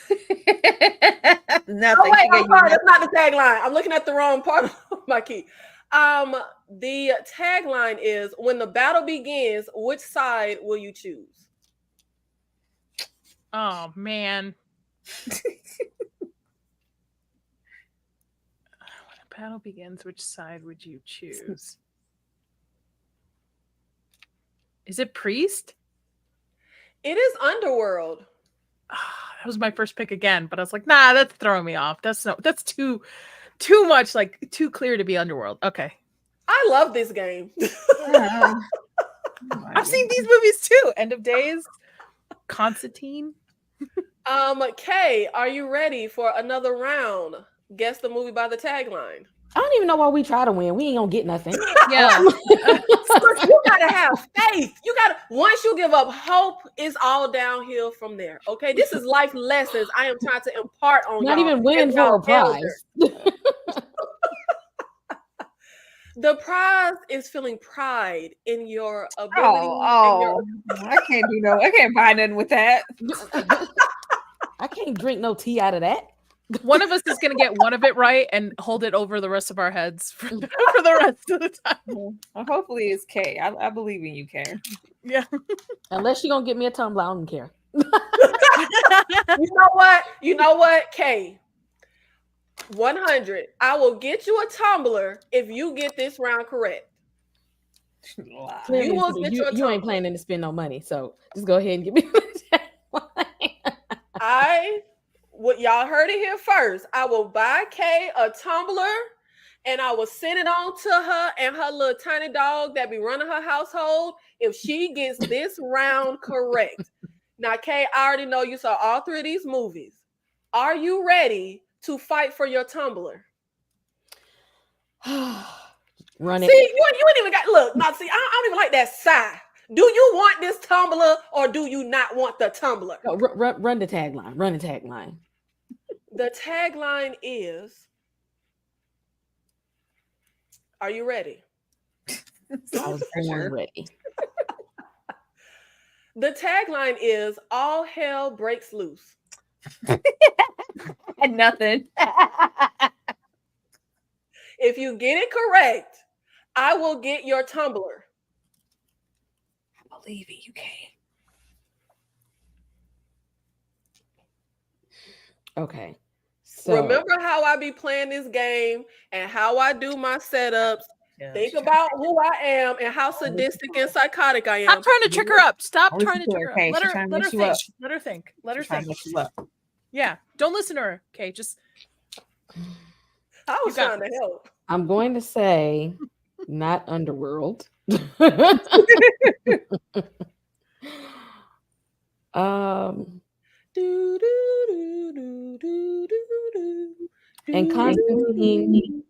Oh wait, She gave I'm you sorry, nothing. that's not the tagline. I'm looking at the wrong part of my key. The tagline is, when the battle begins, which side will you choose? Oh man. When a battle begins, which side would you choose? Is it Priest? It is Underworld. That was my first pick again, but I was like, nah, that's throwing me off. That's too much, like too clear to be Underworld. Okay. I love this game. Oh, I've seen these movies too. End of Days. Constantine. Kay, are you ready for another round? Guess the movie by the tagline. I don't even know why we try to win. We ain't gonna get nothing. Yeah. Look, you gotta have faith. You gotta, once you give up hope, it's all downhill from there. Okay, this is life lessons I am trying to impart on Not y'all. even winning as for a y'all prize. The prize is feeling pride in your ability. Oh, I can't do no. I can't buy nothing with that. I can't drink no tea out of that. One of us is going to get one of it right and hold it over the rest of our heads for the rest of the time. Well, hopefully it's Kay. I believe in you, Kay. Yeah. Unless you're gonna get me a tumbler, I don't care. You know what, Kay? 100. I will get you a tumbler if you get this round correct. Clearly, will get your you ain't tumbler. planning to spend no money, so just go ahead and give me. What y'all heard it here first. I will buy Kay a tumbler and I will send it on to her and her little tiny dog that be running her household if she gets this round correct. Now, Kay, I already know you saw all three of these movies. Are you ready to fight for your tumbler? Run See, it. you ain't even got, look, now see, I don't even like that sigh. Do you want this tumbler or do you not want the tumbler? No, run the tagline. Run the tagline. The tagline is, are you ready? I was born ready. The tagline is, all hell breaks loose. And nothing. If you get it correct, I will get your tumbler. I believe in you, Kay. Okay. So Remember how I be playing this game and how I do my setups. Think about who I am and how sadistic and psychotic I am. Stop trying to trick her up. Stop Listen trying to to trick her, her Kay. up. Let She's her trying to let her mess you think. up. Let her think. Let her Trying think. to mess you up. Yeah. Don't listen to her. Okay. Just I was You got trying to help. I'm going to say not Underworld. Do, do, do, do, do, do, do, And do, Constantine.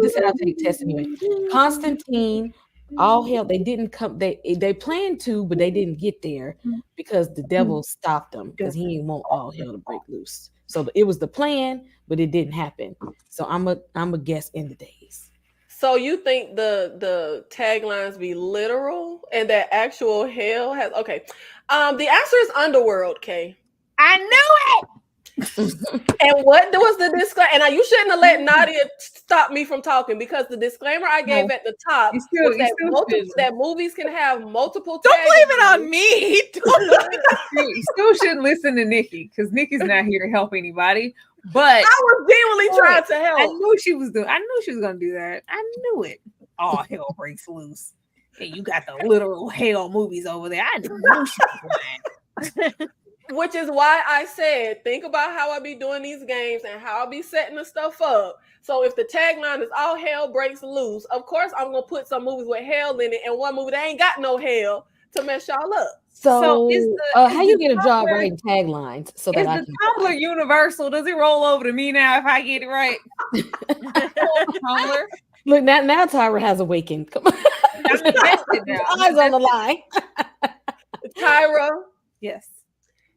This is how I take test anyway. Constantine. All hell, they didn't come. They planned to, but they didn't get there because the devil stopped them because he didn't want all hell to break loose. So it was the plan, but it didn't happen. So I'm a guess end of days. So you think the taglines be literal and that actual hell has okay. The answer is Underworld, Kay. I knew it. And what was the disclaimer? And you shouldn't have let Nadia stop me from talking because the disclaimer I gave at the top was that movies can have multiple. don't blame it on me. You still shouldn't listen to Nikki because Nikki's not here to help anybody. But I was genuinely trying to help. I knew she was gonna do that. I knew it. All hell breaks loose. And you got the literal hell movies over there. I knew she was lying. Which is why I said, think about how I be doing these games and how I be setting the stuff up. So if the tagline is all hell breaks loose, of course I'm gonna put some movies with hell in it and one movie that ain't got no hell to mess y'all up. So how you get a job Tumblr- writing taglines so Is that I the can Tumblr universal? Does it roll over to me now if I get it right? Tumblr. look now Tyra has awakened. Come on. I'm invested now. Eyes on the line. Tyra, Yes.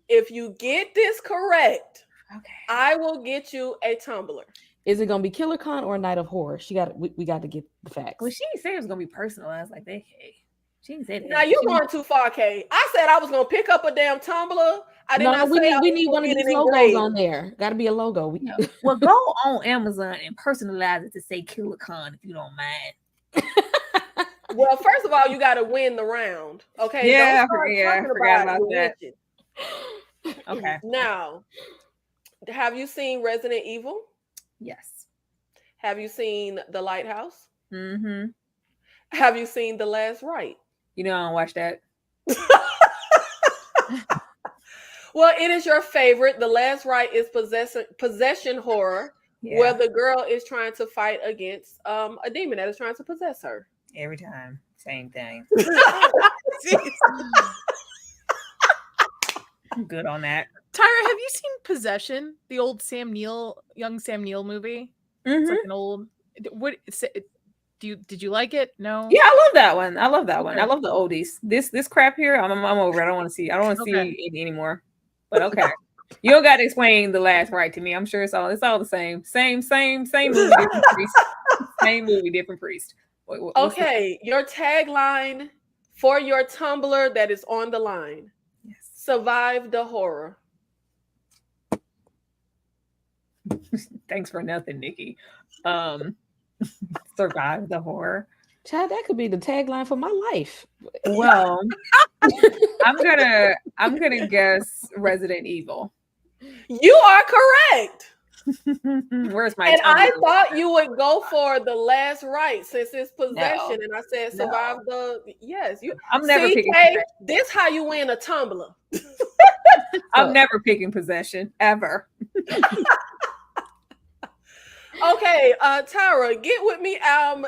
if you get this correct, Okay. I will get you a tumbler. Is it gonna be Killer Con or a Night of Horror? We got to get the facts. Well, she didn't say it was gonna be personalized like that. Kay. She didn't say that. Now you're going too far, Kay. I said I was gonna pick up a damn tumbler. I did not we say need one of these logos on there. Got to be a logo. Well, go on Amazon and personalize it to say Killer Con if you don't mind. Well, first of all, you got to win the round. Okay. Yeah, Don't start I talking forgot about about that. religion. Okay. Now, have you seen Resident Evil? Yes. Have you seen The Lighthouse? Mm-hmm. Have you seen The Last Rite? You know I don't watch that. Well, it is your favorite. The Last Rite is possession horror, where the girl is trying to fight against a demon that is trying to possess her. Every time, same thing. good on that. Tyra, have you seen Possession? The old young Sam Neill movie? It's like an old. What? Did you like it? No. Yeah, I love that one. I love that one. I love the oldies. This crap here, I'm over. I don't want to see. I don't want to see it anymore. But okay, you don't got to explain The Last Rite to me. I'm sure it's all the same. Same movie, different priest. Same movie, different priest. Okay, your tagline for your Tumblr that is on the line. Yes. Survive the horror. Thanks for nothing, Nikki. Survive the horror. Child, that could be the tagline for my life. Well, I'm gonna guess Resident Evil. You are correct. Where's my And I Tumblr? thought you would go for The Last Rite since it's possession, and I said survive the yes. You. I'm never See, picking Kay, possession. this how you win a Tumblr. I'm never picking possession ever. Okay, Tyra, get with me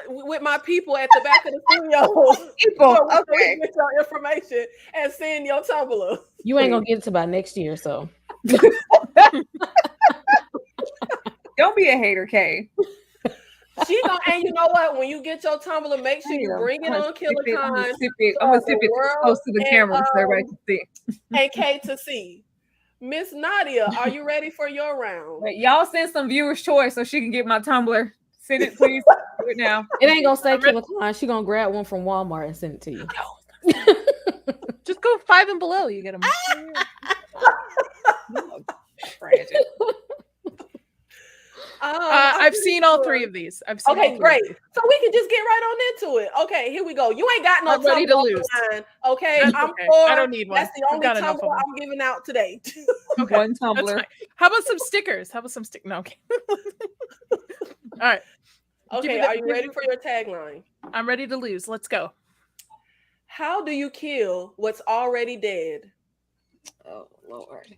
with my people at the back of the studio. People, So we okay. can get your information and send your Tumblr. You ain't gonna get it to by next year, so Don't be a hater, Kay. She gonna, and you know what? When you get your Tumblr, make sure you bring it on KillerCon. I'm gonna sip it close to the camera so everybody can see. and K to see. Miss Nadia, are you ready for your round? Wait, y'all send some viewers' choice so she can get my Tumblr. Send it, please. Do it now. it ain't gonna say KillerCon. She gonna grab one from Walmart and send it to you. Just go 5 and below. You get them. Tragic. I've seen all 3 of these. I've seen. Okay, all 3. great. So we can just get right on into it. Okay, here we go. You ain't got no I'm ready Tumblr to on lose. the line. Okay, That's I'm okay. for. I don't need one. That's the I've only got enough Tumblr of them. I'm giving out today. Okay, One that's Tumblr. fine. How about some stickers? How about some stick? No. Okay. All right. Okay, are you ready for your tagline? I'm ready to lose. Let's go. How do you kill what's already dead? Oh Lord.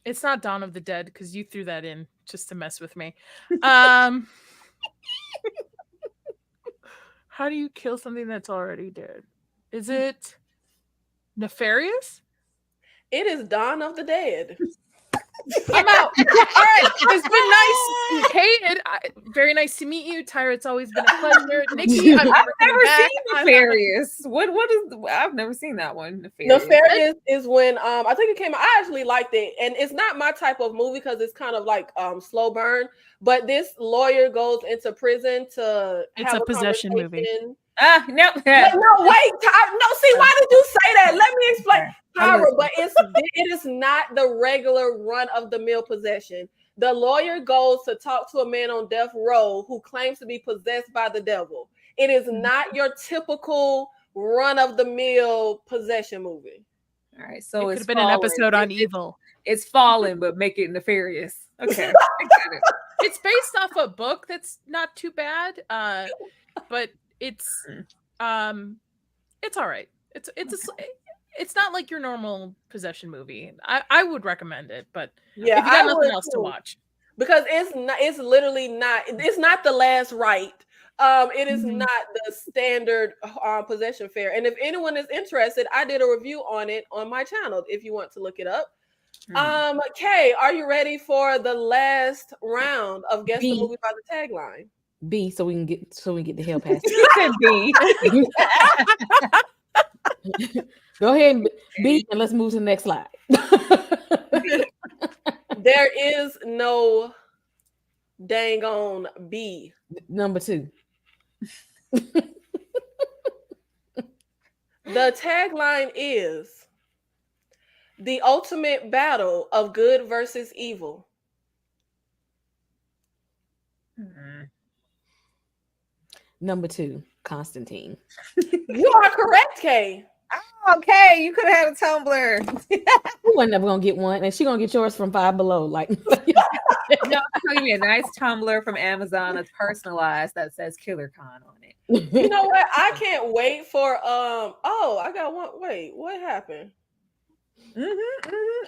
It's not Dawn of the Dead because you threw that in just to mess with me. How do you kill something that's already dead? Is it nefarious? It is Dawn of the Dead. I'm out. All right. It's been nice. Okay. Very nice to meet you, Tyra. It's always been a pleasure. Nikki, I've never seen I'm Nefarious. What is? I've never seen that one. Nefarious. Nefarious is when I think it came out. I actually liked it, and it's not my type of movie because it's kind of like slow burn. But this lawyer goes into prison to It's have a possession movie. conversation. No. But no, wait. No, see, why did you say that? Let me explain. Tyra, but it is not the regular run of the mill possession. The lawyer goes to talk to a man on death row who claims to be possessed by the devil. It is not your typical run of the mill possession movie. All right, so It it's could have been an Fallen. episode on evil. It's Fallen, but make it nefarious. Okay, I get it. It's based off a book that's not too bad, but it's all right. It's not like your normal possession movie. I would recommend it, but Yeah, if you got I nothing would else to too. watch. Because it's literally not. It's not The Last Rite. It is Mhm. not the standard possession fare. And if anyone is interested, I did a review on it on my channel. If you want to look it up. Kay, are you ready for the last round of Guess the B. Movie by the Tagline? B, so we can get the hell past You said B. it. Go ahead and B, and let's move to the next slide. There is no dang on B. Number 2. The tagline is the ultimate battle of good versus evil. Number 2, Constantine. You are correct, Kay. Okay, you could have had a Tumblr. You wasn't never gonna get one, and she gonna get yours from Five Below. Like, No, I'll give you a nice Tumblr from Amazon that's personalized that says KillerCon on it. You know what? I can't wait for oh, I got one. Wait, what happened?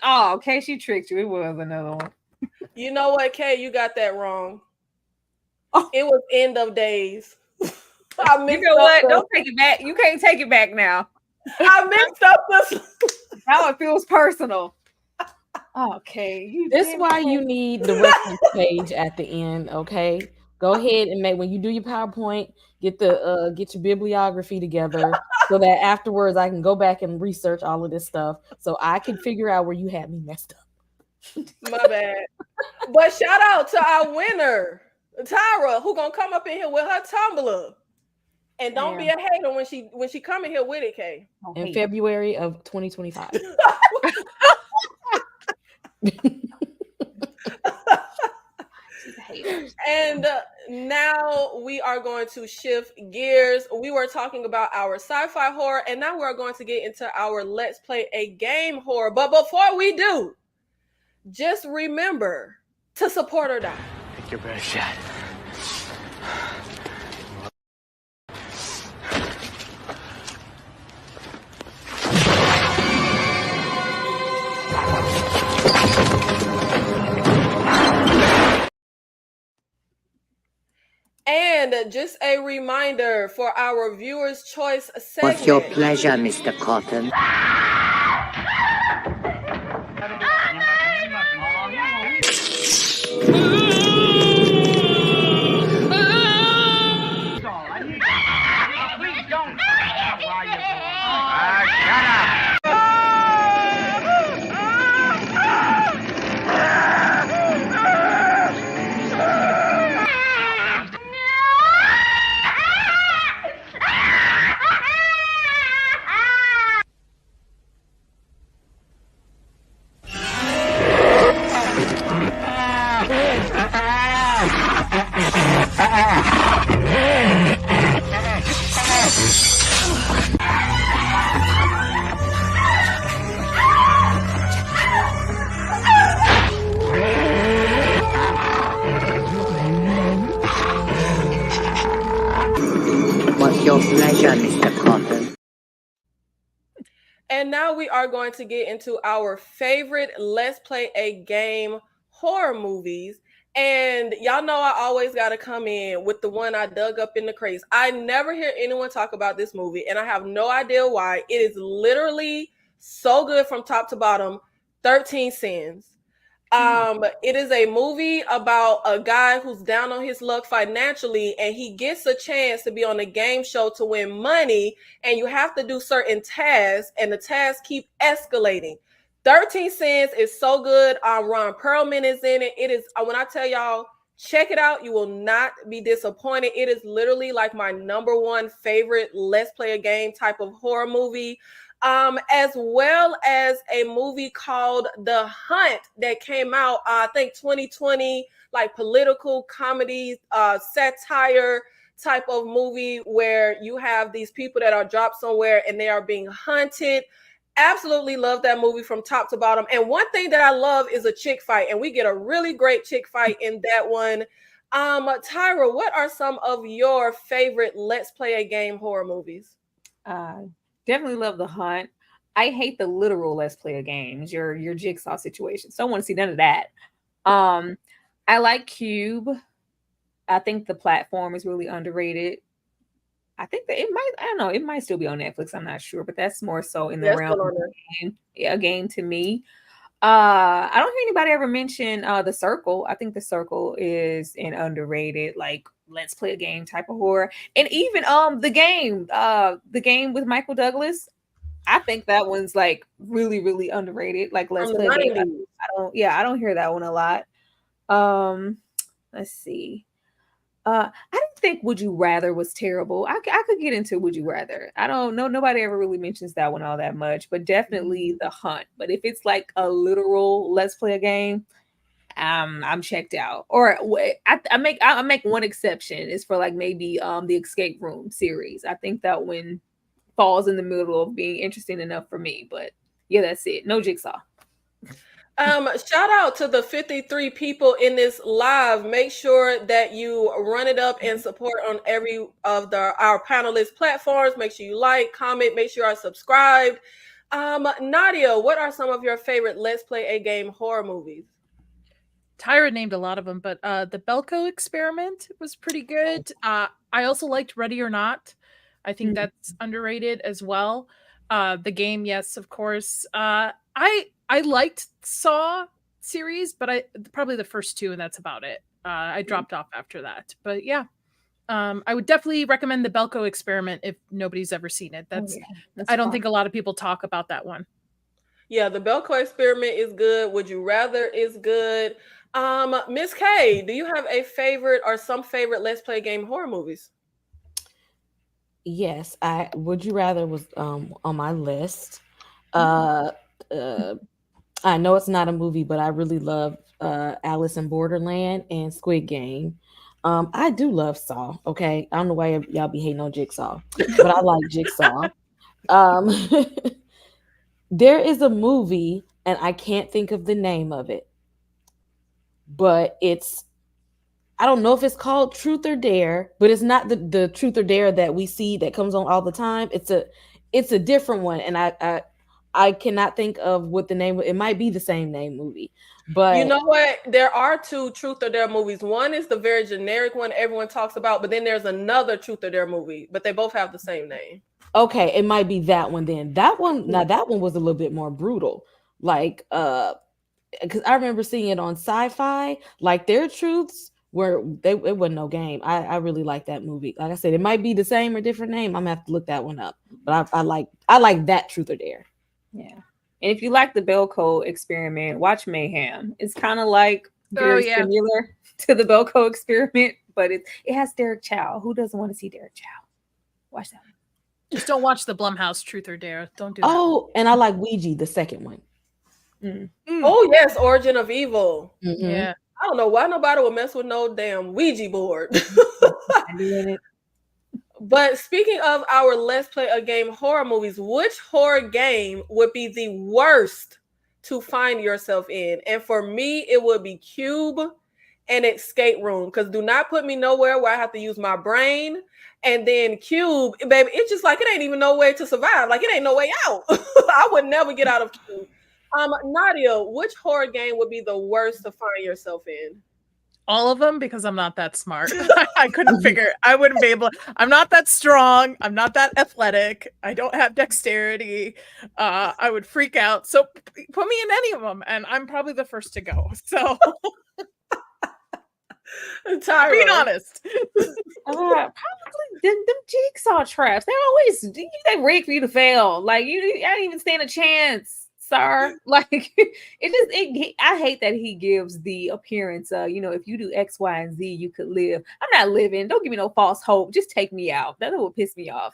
Oh, okay, she tricked you. It was another one. You know what, Kay? You got that wrong. Oh. It was End of Days. I You mixed know up what? the- Don't take it back. You can't take it back now. I mixed up the. Now it feels personal. Okay, you This did why say- you need the reference page at the end, okay? Go ahead and make when you do your PowerPoint, get your bibliography together so that afterwards I can go back and research all of this stuff so I can figure out where you had me messed up. My bad. But shout out to our winner, Tyra, who gonna come up in here with her tumbler. And don't be a hater when she come in here with it, Kay. In February of 2025. And now we are going to shift gears. We were talking about our sci-fi horror, and now we're going to get into our Let's Play a Game horror. But before we do, just remember to support or die. Take your best shot. And just a reminder for our viewers' choice segment. What's your pleasure, Mr. Cotton? What's your pleasure, Mr. Cotton? And now we are going to get into our favorite Let's Play a Game horror movies. And y'all know I always got to come in with the one I dug up in the crates. I never hear anyone talk about this movie, and I have no idea why. It is literally so good from top to bottom. 13 Sins. It is a movie about a guy who's down on his luck financially, and he gets a chance to be on a game show to win money, and you have to do certain tasks, and the tasks keep escalating. 13 Sins is so good. Ron Perlman is in it. It is, when I tell y'all, check it out, you will not be disappointed. It is literally like my number one favorite Let's Play a Game type of horror movie. As well as a movie called The Hunt that came out, I think 2020, like political comedy, satire type of movie where you have these people that are dropped somewhere and they are being hunted. Absolutely love that movie from top to bottom. And one thing that I love is a chick fight, and we get a really great chick fight in that one. Tyra, what are some of your favorite Let's Play a Game horror movies? Definitely love The Hunt. I hate the literal Let's Play a Games, your Jigsaw situation. So I don't want to see none of that. I like Cube. I think the platform is really underrated. I think that it might, I don't know, it might still be on Netflix. I'm not sure, but that's more so in the realm of a game to me. I don't hear anybody ever mention The Circle. I think The Circle is an underrated, like, Let's Play a Game type of horror. And even the game with Michael Douglas, I think that one's like really, really underrated. Like Let's Play a Game. I don't hear that one a lot. Let's see. I didn't think Would You Rather was terrible. I could get into Would You Rather. I don't know. Nobody ever really mentions that one all that much, but definitely The Hunt. But if it's like a literal Let's Play a Game, I'm checked out. Or I make one exception. It's for like maybe the Escape Room series. I think that one falls in the middle of being interesting enough for me. But yeah, that's it. No Jigsaw. Shout out to the 53 people in this live. Make sure that you run it up and support on every of our panelist platforms. Make sure you like, comment, make sure you are subscribed. Nadia, what are some of your favorite Let's Play a Game horror movies? Tyra named a lot of them, but the Belko Experiment was pretty good. I also liked Ready or Not. I think that's underrated as well. The game, yes, of course. I liked Saw series, but probably the first two, and that's about it. I dropped off after that. But yeah. I would definitely recommend the Belko Experiment if nobody's ever seen it. That's I don't think a lot of people talk about that one. Yeah, the Belko Experiment is good. Would You Rather is good. Miss K, do you have a favorite or some favorite Let's Play game horror movies? Yes, I Would You Rather was on my list. I know it's not a movie, but I really love Alice in Borderland and Squid Game. I do love Saw. Okay, I don't know why y'all be hating on Jigsaw, but I like Jigsaw. There is a movie, and I can't think of the name of it, but I don't know if it's called Truth or Dare, but it's not the Truth or Dare that we see that comes on all the time. It's a different one, and I cannot think of what the name. It might be the same name movie, but you know what? There are two Truth or Dare movies. One is the very generic one everyone talks about, but then there's another Truth or Dare movie, but they both have the same name. Okay, it might be that one then. That one was a little bit more brutal. Like because I remember seeing it on Sci-Fi, like their truths were it wasn't no game. I really like that movie. Like I said, it might be the same or different name. I'm gonna have to look that one up. But I like that Truth or Dare. Yeah. And if you like the Belko Experiment, watch Mayhem. It's kind of like very similar to the Belko Experiment, but it has Derek Chow. Who doesn't want to see Derek Chow? Watch that one. Just don't watch the Blumhouse Truth or Dare. Don't do that. Oh, and I like Ouija, the second one. Oh yes, Origin of Evil. Mm-hmm. Yeah. I don't know why nobody would mess with no damn Ouija board. But speaking of our Let's Play a Game horror movies, which horror game would be the worst to find yourself in? And for me, it would be Cube and Escape Room. Because do not put me nowhere where I have to use my brain. And then Cube, baby, it's just like it ain't even no way to survive. Like it ain't no way out. I would never get out of Cube. Nadia, which horror game would be the worst to find yourself in? All of them, because I'm not that smart. I couldn't figure. I wouldn't be able. I'm not that strong. I'm not that athletic. I don't have dexterity. I would freak out. So put me in any of them, and I'm probably the first to go. So Tyra. being honest. Probably them jigsaw traps. They rigged for you to fail. Like I didn't even stand a chance, sir. Like I hate that he gives the appearance of, if you do X, Y, and Z, you could live. I'm not living. Don't give me no false hope. Just take me out. That would piss me off.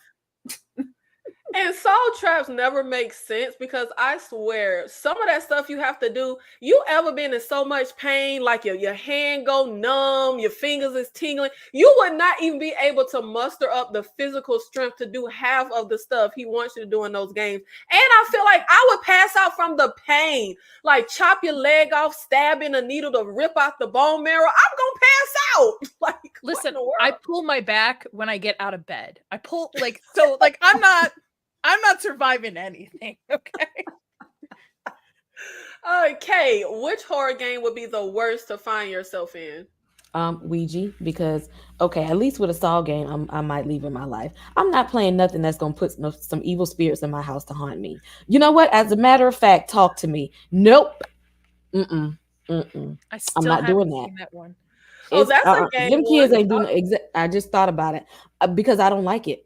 And saw traps never make sense because I swear some of that stuff you have to do. You ever been in so much pain, like your hand go numb, your fingers is tingling. You would not even be able to muster up the physical strength to do half of the stuff he wants you to do in those games. And I feel like I would pass out from the pain, like chop your leg off, stabbing a needle to rip out the bone marrow. I'm gonna pass out. Like, listen, I pull my back when I get out of bed. I pull I'm not surviving anything, okay? Okay, which horror game would be the worst to find yourself in? Ouija, because at least with a Saw game, I might leave in my life. I'm not playing nothing that's gonna put some evil spirits in my house to haunt me. You know what? As a matter of fact, talk to me. Nope. I'm not doing that. That one. Oh, that's a game. Them kids ain't doing. I just thought about it because I don't like it.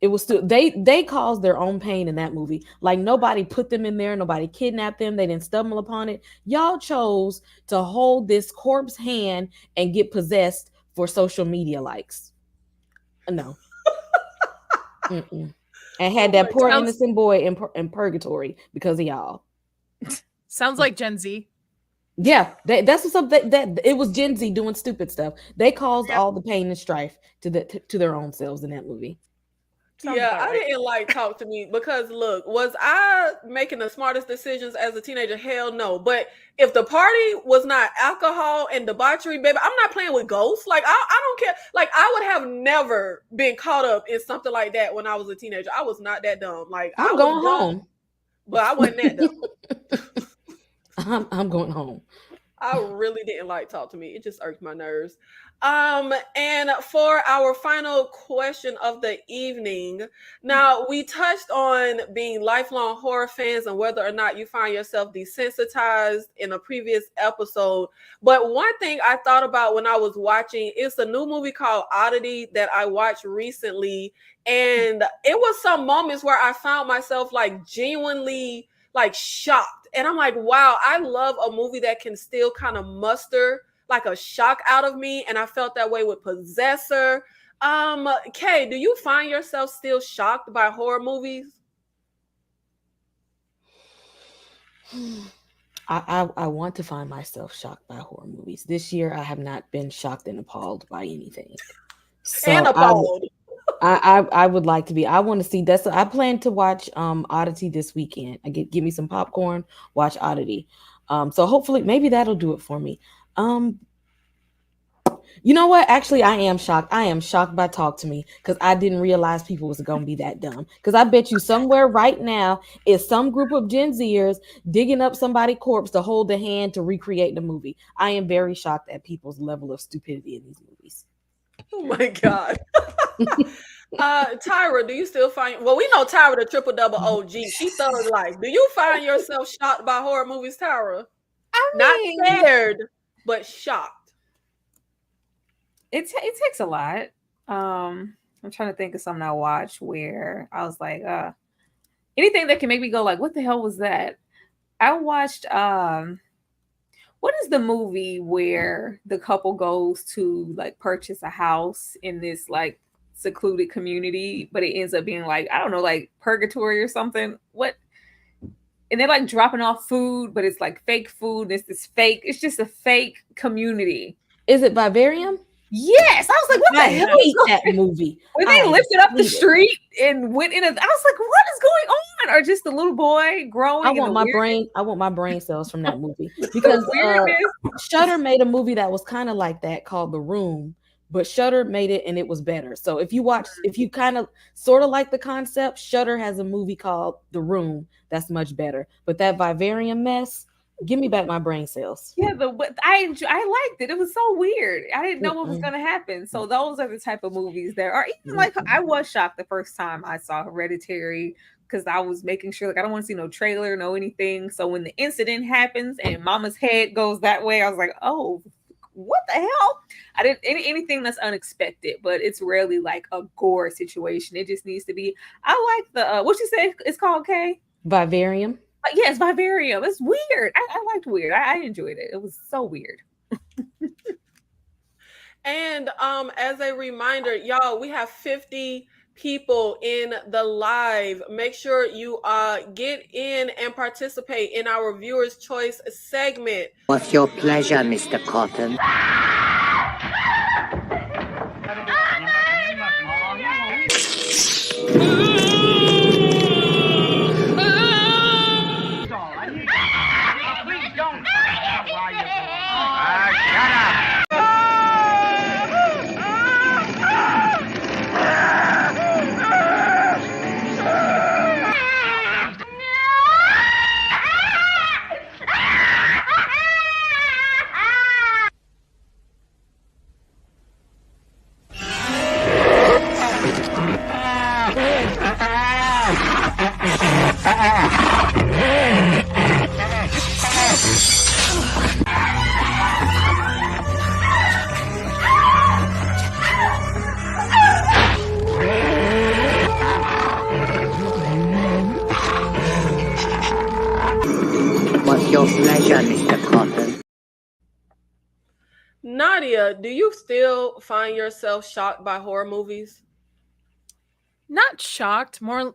It was still they caused their own pain in that movie. Like nobody put them in there, nobody kidnapped them, they didn't stumble upon it. Y'all chose to hold this corpse hand and get possessed for social media likes. No. And had that poor innocent boy in purgatory because of y'all. Sounds like Gen Z. Yeah, that's what's up. That it was Gen Z doing stupid stuff. They caused all the pain and strife to their own selves in that movie. I didn't like Talk to Me because look, was I making the smartest decisions as a teenager? Hell no. But if the party was not alcohol and debauchery, baby, I'm not playing with ghosts. Like I don't care. Like I would have never been caught up in something like that when I was a teenager. I was not that dumb. Like I'm going home. But I wasn't that dumb. I'm going home. I really didn't like Talk to Me. It just irked my nerves. And for our final question of the evening, now we touched on being lifelong horror fans and whether or not you find yourself desensitized in a previous episode. But one thing I thought about when I was watching is a new movie called Oddity that I watched recently. And it was some moments where I found myself like genuinely like shocked. And I'm like, wow, I love a movie that can still kind of muster like a shock out of me, and I felt that way with Possessor. Kay, do you find yourself still shocked by horror movies? I want to find myself shocked by horror movies. This year, I have not been shocked and appalled by anything. So And appalled. I would like to be. I want to see that's. I plan to watch Oddity this weekend. Give me some popcorn, watch Oddity. So hopefully, maybe that'll do it for me. You know what? Actually, I am shocked. I am shocked by Talk to Me because I didn't realize people was going to be that dumb. Because I bet you somewhere right now is some group of Gen Zers digging up somebody's corpse to hold the hand to recreate the movie. I am very shocked at people's level of stupidity in these movies. Oh my God. Tyra, do you still find, well, we know Tyra the triple double OG. She thug life. Do you find yourself shocked by horror movies, Tyra? Not scared, but shocked. It takes a lot. I'm trying to think of something I watched where I was like, anything that can make me go like, what the hell was that? I watched what is the movie where the couple goes to like purchase a house in this like secluded community, but it ends up being like, I don't know, like purgatory or something. What? And they're like dropping off food, but it's like fake food. And it's just a fake community. Is it Vivarium? Yes, I was like, what the hell? I hate that movie. When they lifted up the street and went in, I was like, what is going on? Or just the little boy growing. I want my brain cells from that movie because Shudder made a movie that was kind of like that called The Room, but Shudder made it and it was better. So if you kind of sort of like the concept, Shudder has a movie called The Room that's much better. But that Vivarium mess, give me back my brain cells. Yeah, I liked it. It was so weird. I didn't know what was going to happen. So those are the type of movies that are even like, I was shocked the first time I saw Hereditary because I was making sure like I don't want to see no trailer, no anything. So when the incident happens and Mama's head goes that way, I was like, oh, what the hell? I didn't anything that's unexpected, but it's rarely like a gore situation. It just needs to be. I like the what you say it's called, Kay? Vivarium. Yes, Vivarium. It's weird. I liked weird. I enjoyed it. It was so weird. And as a reminder, y'all, we have 50 people in the live. Make sure you get in and participate in our viewers' choice segment. What's your pleasure, Mr. Cotton? What's your pleasure, Mr. Cotton? Nadia, do you still find yourself shocked by horror movies? Not shocked, more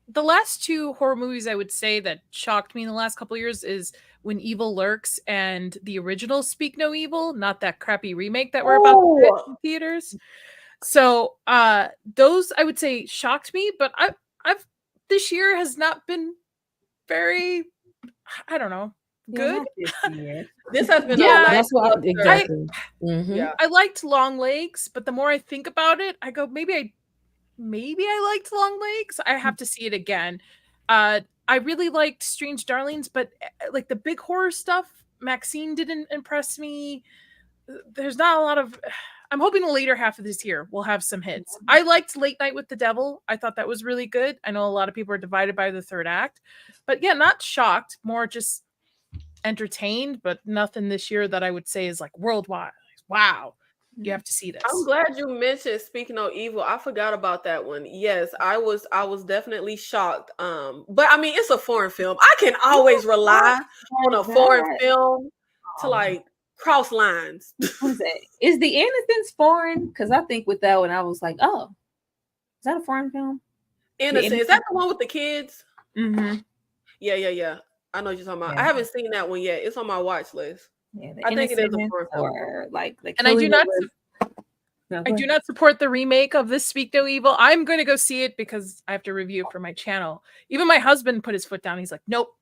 the last two horror movies I would say that shocked me in the last couple of years is When Evil Lurks and the original Speak No Evil, not that crappy remake that we're about to get in theaters. So those I would say shocked me, but I've this year has not been very, I don't know, good. This has been that's what exactly. I liked Long Legs, but the more I think about it, I go maybe I liked Long Legs. I have to see it again. I really liked Strange Darlings, but like the big horror stuff, Maxine didn't impress me. there's not a lot of. I'm hoping the later half of this year we'll have some hits. I liked Late Night with the Devil. I thought that was really good. I know a lot of people are divided by the third act, but yeah, not shocked, more just entertained, but nothing this year that I would say is like worldwide. Wow, you have to see this. I'm glad you mentioned Speak No Evil. I forgot about that one. Yes, I was definitely shocked. But I mean, it's a foreign film. I can always rely on a foreign film to like cross lines. What is that? Is The Innocence foreign? Because I think with that one, I was like, oh, is that a foreign film? Innocent. Is that the one with the kids? Mm-hmm. Yeah. I know what you're talking about. Yeah. I haven't seen that one yet. It's on my watch list. Yeah, I think it is a foreign film. or like the And I do killing not of- No, I go do ahead. not support the remake of this Speak No Evil. I'm going to go see it because I have to review it for my channel. Even my husband put his foot down. He's like, "Nope,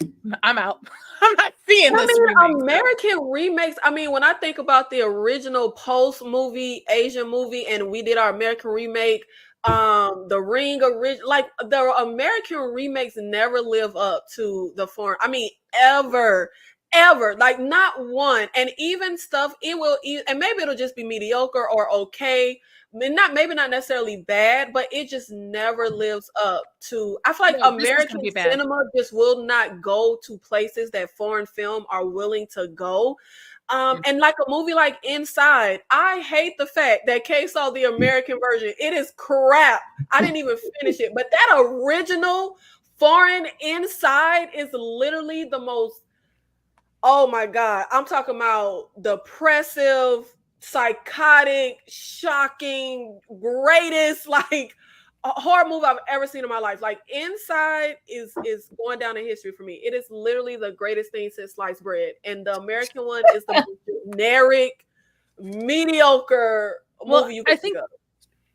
I'm out. I'm not seeing I this mean, remake." American remakes. I mean, when I think about the original Post movie, Asian movie, and we did our American remake, The Ring, like the American remakes never live up to the foreign. I mean, ever, like not one. And even stuff, and maybe it'll just be mediocre or okay. Maybe not necessarily bad, but it just never lives up to. I feel like No, this is gonna American be bad. cinema just will not go to places that foreign film are willing to go. And like a movie like Inside, I hate the fact that Kay saw the American version. It is crap. I didn't even finish it, but that original foreign Inside is literally the most. Oh my God, I'm talking about depressive, psychotic, shocking, greatest like a horror movie I've ever seen in my life. Like Inside is going down in history for me. It is literally the greatest thing since sliced bread. And the American one is the most generic, mediocre movie you can think of.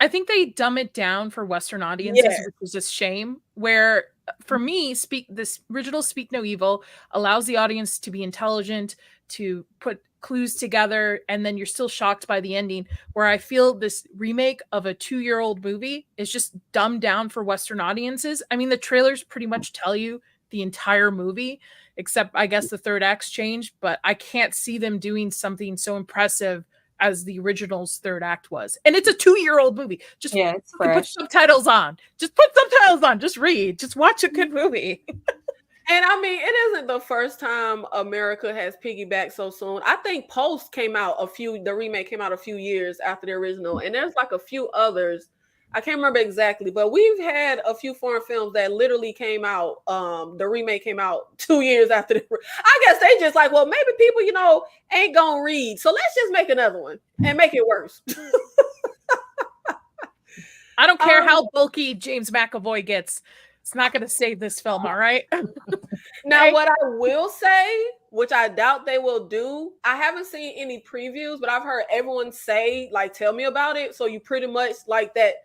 I think they dumb it down for Western audiences, Yes. which is a shame. Where for me, this original Speak No Evil allows the audience to be intelligent, to put clues together, and then you're still shocked by the ending. Where I feel this remake of a 2-year-old movie is just dumbed down for Western audiences. I mean, the trailers pretty much tell you the entire movie, except I guess the third act's changed, but I can't see them doing something so impressive as the original's third act was. And it's a 2-year-old movie. Just Yeah, it's put fresh. subtitles on. Just put subtitles on. Just read. Just watch a good movie. And I mean, it isn't the first time America has piggybacked so soon. I think Post came out the remake came out a few years after the original, and there's like a few others. I can't remember exactly, but we've had a few foreign films that literally came out. The remake came out 2 years after I guess they just like, well, maybe people, ain't gonna read, so let's just make another one and make it worse. I don't care how bulky James McAvoy gets. It's not going to save this film, all right? Now, Okay. what I will say, which I doubt they will do, I haven't seen any previews, but I've heard everyone say, like, tell me about it. So you pretty much like that.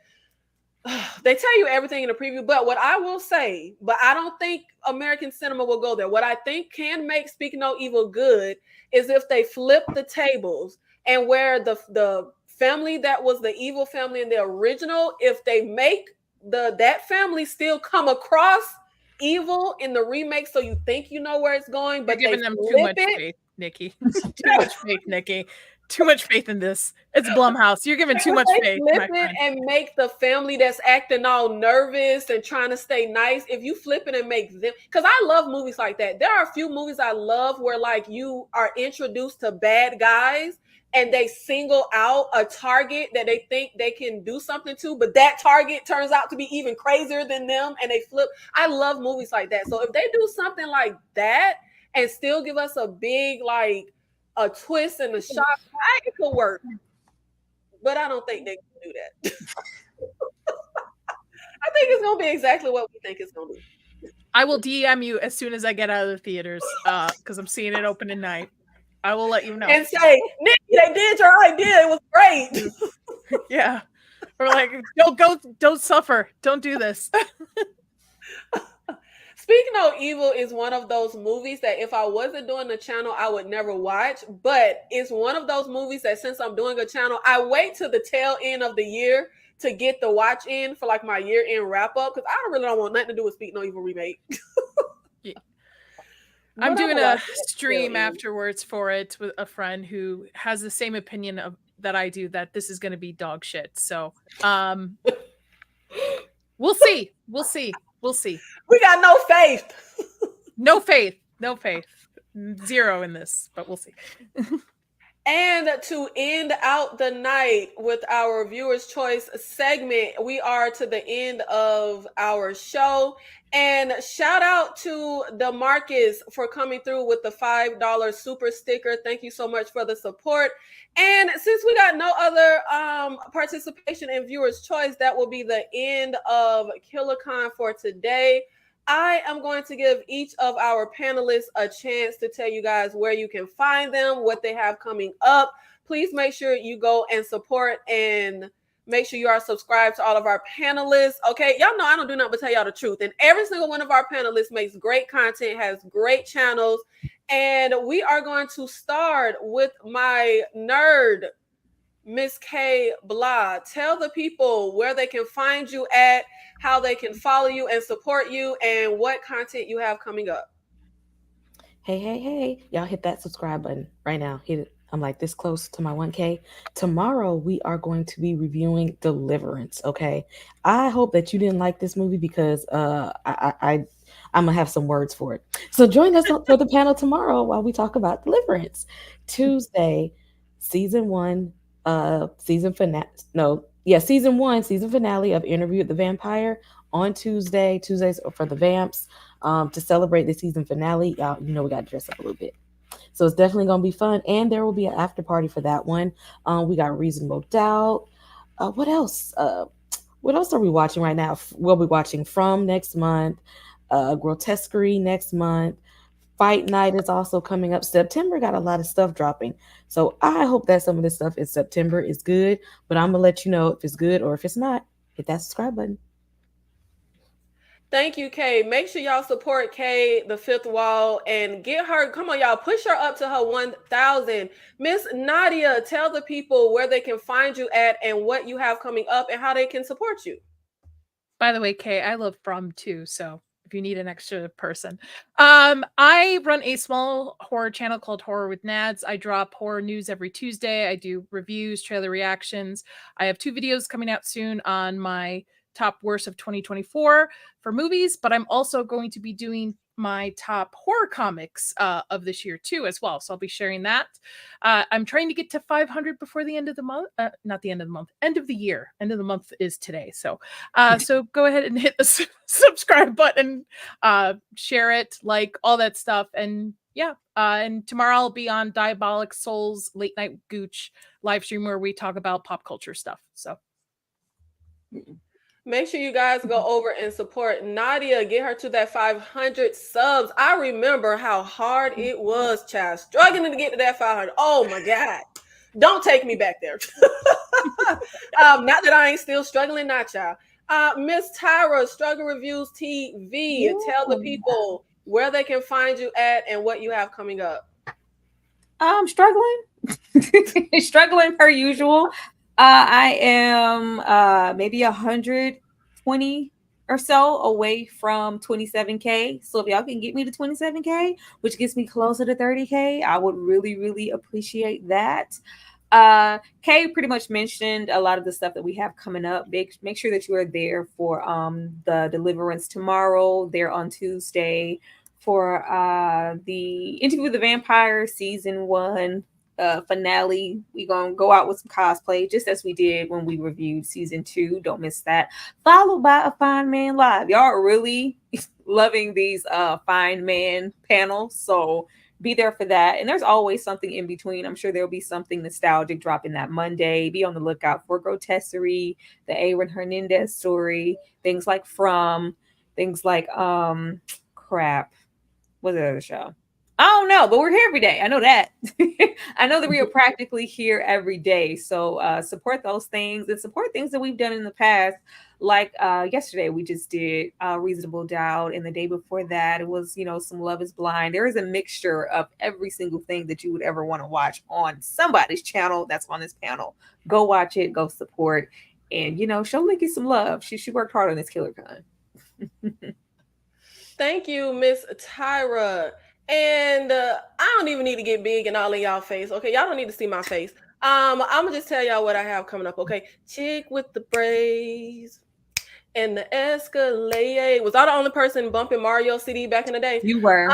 They tell you everything in the preview. But what I will say, but I don't think American cinema will go there. What I think can make Speak No Evil good is if they flip the tables and where the family that was the evil family in the original, if they make that family still come across evil in the remake, so you think you know where it's going, but You're they giving them too flip much it. faith, Nikki. Too much faith, Nikki. Too much faith in this. It's Blumhouse. You're giving too If much they faith, flip my it friend. and make the family that's acting all nervous and trying to stay nice, if you flip it and make them, because I love movies like that. There are a few movies I love where like you are introduced to bad guys and they single out a target that they think they can do something to, but that target turns out to be even crazier than them and they flip. I love movies like that. So if they do something like that and still give us a big like a twist and a shock, it could work. But I don't think they can do that. I think it's gonna be exactly what we think it's gonna be. I will DM you as soon as I get out of the theaters because I'm seeing it open tonight. I will let you know. And say, Nikki, they did your idea. It was great. Yeah. We're like, don't suffer. Don't do this. Speak No Evil is one of those movies that if I wasn't doing the channel, I would never watch. But it's one of those movies that since I'm doing a channel, I wait till the tail end of the year to get the watch in for like my year-end wrap-up because I really don't want nothing to do with Speak No Evil remake. I'm Whatever doing a watch it, stream still afterwards for it with a friend who has the same opinion that I do, that this is going to be dog shit. So, we'll see. We'll see. We'll see. we got no faith. No faith. No faith. Zero in this, but we'll see. And to end out the night with our Viewers' Choice segment, we are to the end of our show. And shout out to DeMarcus for coming through with the $5 super sticker. Thank you so much for the support. And since we got no other participation in Viewers' Choice, that will be the end of KillerCon for today. I am going to give each of our panelists a chance to tell you guys where you can find them, what they have coming up. Please make sure you go and support and make sure you are subscribed to all of our panelists. Okay, y'all know I don't do nothing but tell y'all the truth. And every single one of our panelists makes great content, has great channels. And we are going to start with my nerd, Miss K Blah. Tell the people where they can find you at, how they can follow you and support you, and what content you have coming up. Hey. Y'all hit that subscribe button right now. Hit it. I'm like this close to my 1K. Tomorrow, we are going to be reviewing Deliverance, okay? I hope that you didn't like this movie because I'm going to have some words for it. So join us for the panel tomorrow while we talk about Deliverance. Tuesday, season 1, season finale of Interview with the Vampire on Tuesday. Tuesdays for the Vamps. To celebrate the season finale, y'all, you know we got to dress up a little bit. So it's definitely going to be fun. And there will be an after party for that one. We got Reasonable Doubt. What else? What else are we watching right now? We'll be watching From next month. Grotesquerie next month. Fight Night is also coming up. September got a lot of stuff dropping. So I hope that some of this stuff in September is good. But I'm going to let you know if it's good or if it's not. Hit that subscribe button. Thank you, Kay. Make sure y'all support Kay, the Fifth Wall, and get her. Come on, y'all. Push her up to her 1,000. Miss Nadia, tell the people where they can find you at and what you have coming up and how they can support you. By the way, Kay, I love From too. So if you need an extra person, I run a small horror channel called Horror with Nads. I drop horror news every Tuesday. I do reviews, trailer reactions. I have 2 videos coming out soon on my top worst of 2024 for movies, but I'm also going to be doing my top horror comics of this year too as well. So I'll be sharing that. I'm trying to get to 500 before the end of the month. Not the end of the month, end of the year. End of the month is today. So so go ahead and hit the subscribe button, share it, like all that stuff. And yeah, and tomorrow I'll be on Diabolic Souls Late Night Gooch live stream where we talk about pop culture stuff. So make sure you guys go over and support Nadia. Get her to that 500 subs. I remember how hard it was, child, struggling to get to that 500. Oh my God. Don't take me back there. Not that I ain't still struggling, not y'all. Miss Tyra, Struggle Reviews TV. Yeah. Tell the people where they can find you at and what you have coming up. I'm struggling. Struggling per usual. I am maybe 120 or so away from 27K. So if y'all can get me to 27K, which gets me closer to 30K, I would really, really appreciate that. Kay pretty much mentioned a lot of the stuff that we have coming up. Make sure that you are there for the Deliverance tomorrow, there on Tuesday for the Interview with the Vampire season 1 finale. We're gonna go out with some cosplay just as we did when we reviewed season 2. Don't miss that. Followed by a Fine Man Live. Y'all are really loving these Fine Man panels, so be there for that. And there's always something in between. I'm sure there'll be something nostalgic dropping that Monday. Be on the lookout for Grotesquerie, the Aaron Hernandez story, things like From, things like crap. What's the other show? I don't know, but we're here every day. I know that. I know that we are practically here every day. So support those things and support things that we've done in the past. Like yesterday, we just did Reasonable Doubt. And the day before that, it was, some Love is Blind. There is a mixture of every single thing that you would ever want to watch on somebody's channel that's on this panel. Go watch it. Go support. And, show Linky some love. She worked hard on this KillerCon. Thank you, Miss Tyra. And I don't even need to get big and all in y'all face. Okay, y'all don't need to see my face. I'm gonna just tell y'all what I have coming up. Okay, Chick with the braids and the Escalade. Was I the only person bumping Mario CD back in the day? You were.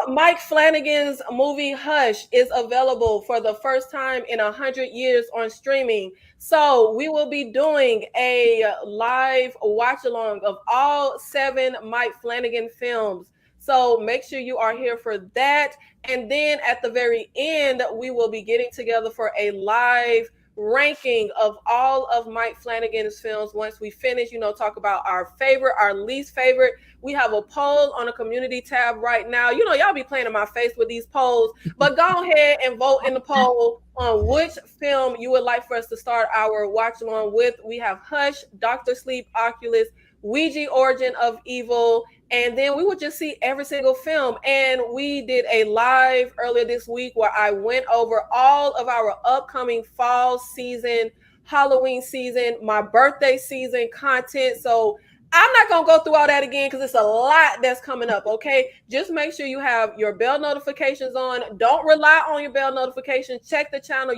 Mike Flanagan's movie Hush is available for the first time in 100 years on streaming. So we will be doing a live watch along of all 7 Mike Flanagan films. So make sure you are here for that. And then at the very end, we will be getting together for a live ranking of all of Mike Flanagan's films. Once we finish, talk about our favorite, our least favorite. We have a poll on a community tab right now. Y'all be playing in my face with these polls, but go ahead and vote in the poll on which film you would like for us to start our watch along with. We have Hush, Dr. Sleep, Oculus, Ouija, Origin of Evil, and then we would just see every single film. And we did a live earlier this week where I went over all of our upcoming fall season, Halloween season, my birthday season content. So I'm not going to go through all that again because it's a lot that's coming up, okay? Just make sure you have your bell notifications on. Don't rely on your bell notifications. Check the channel.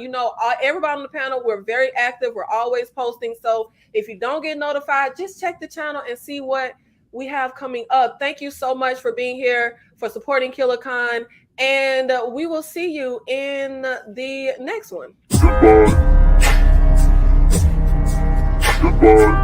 Everybody on the panel, we're very active. We're always posting. So if you don't get notified, just check the channel and see what we have coming up. Thank you so much for being here, for supporting KillerCon, and we will see you in the next one. Goodbye.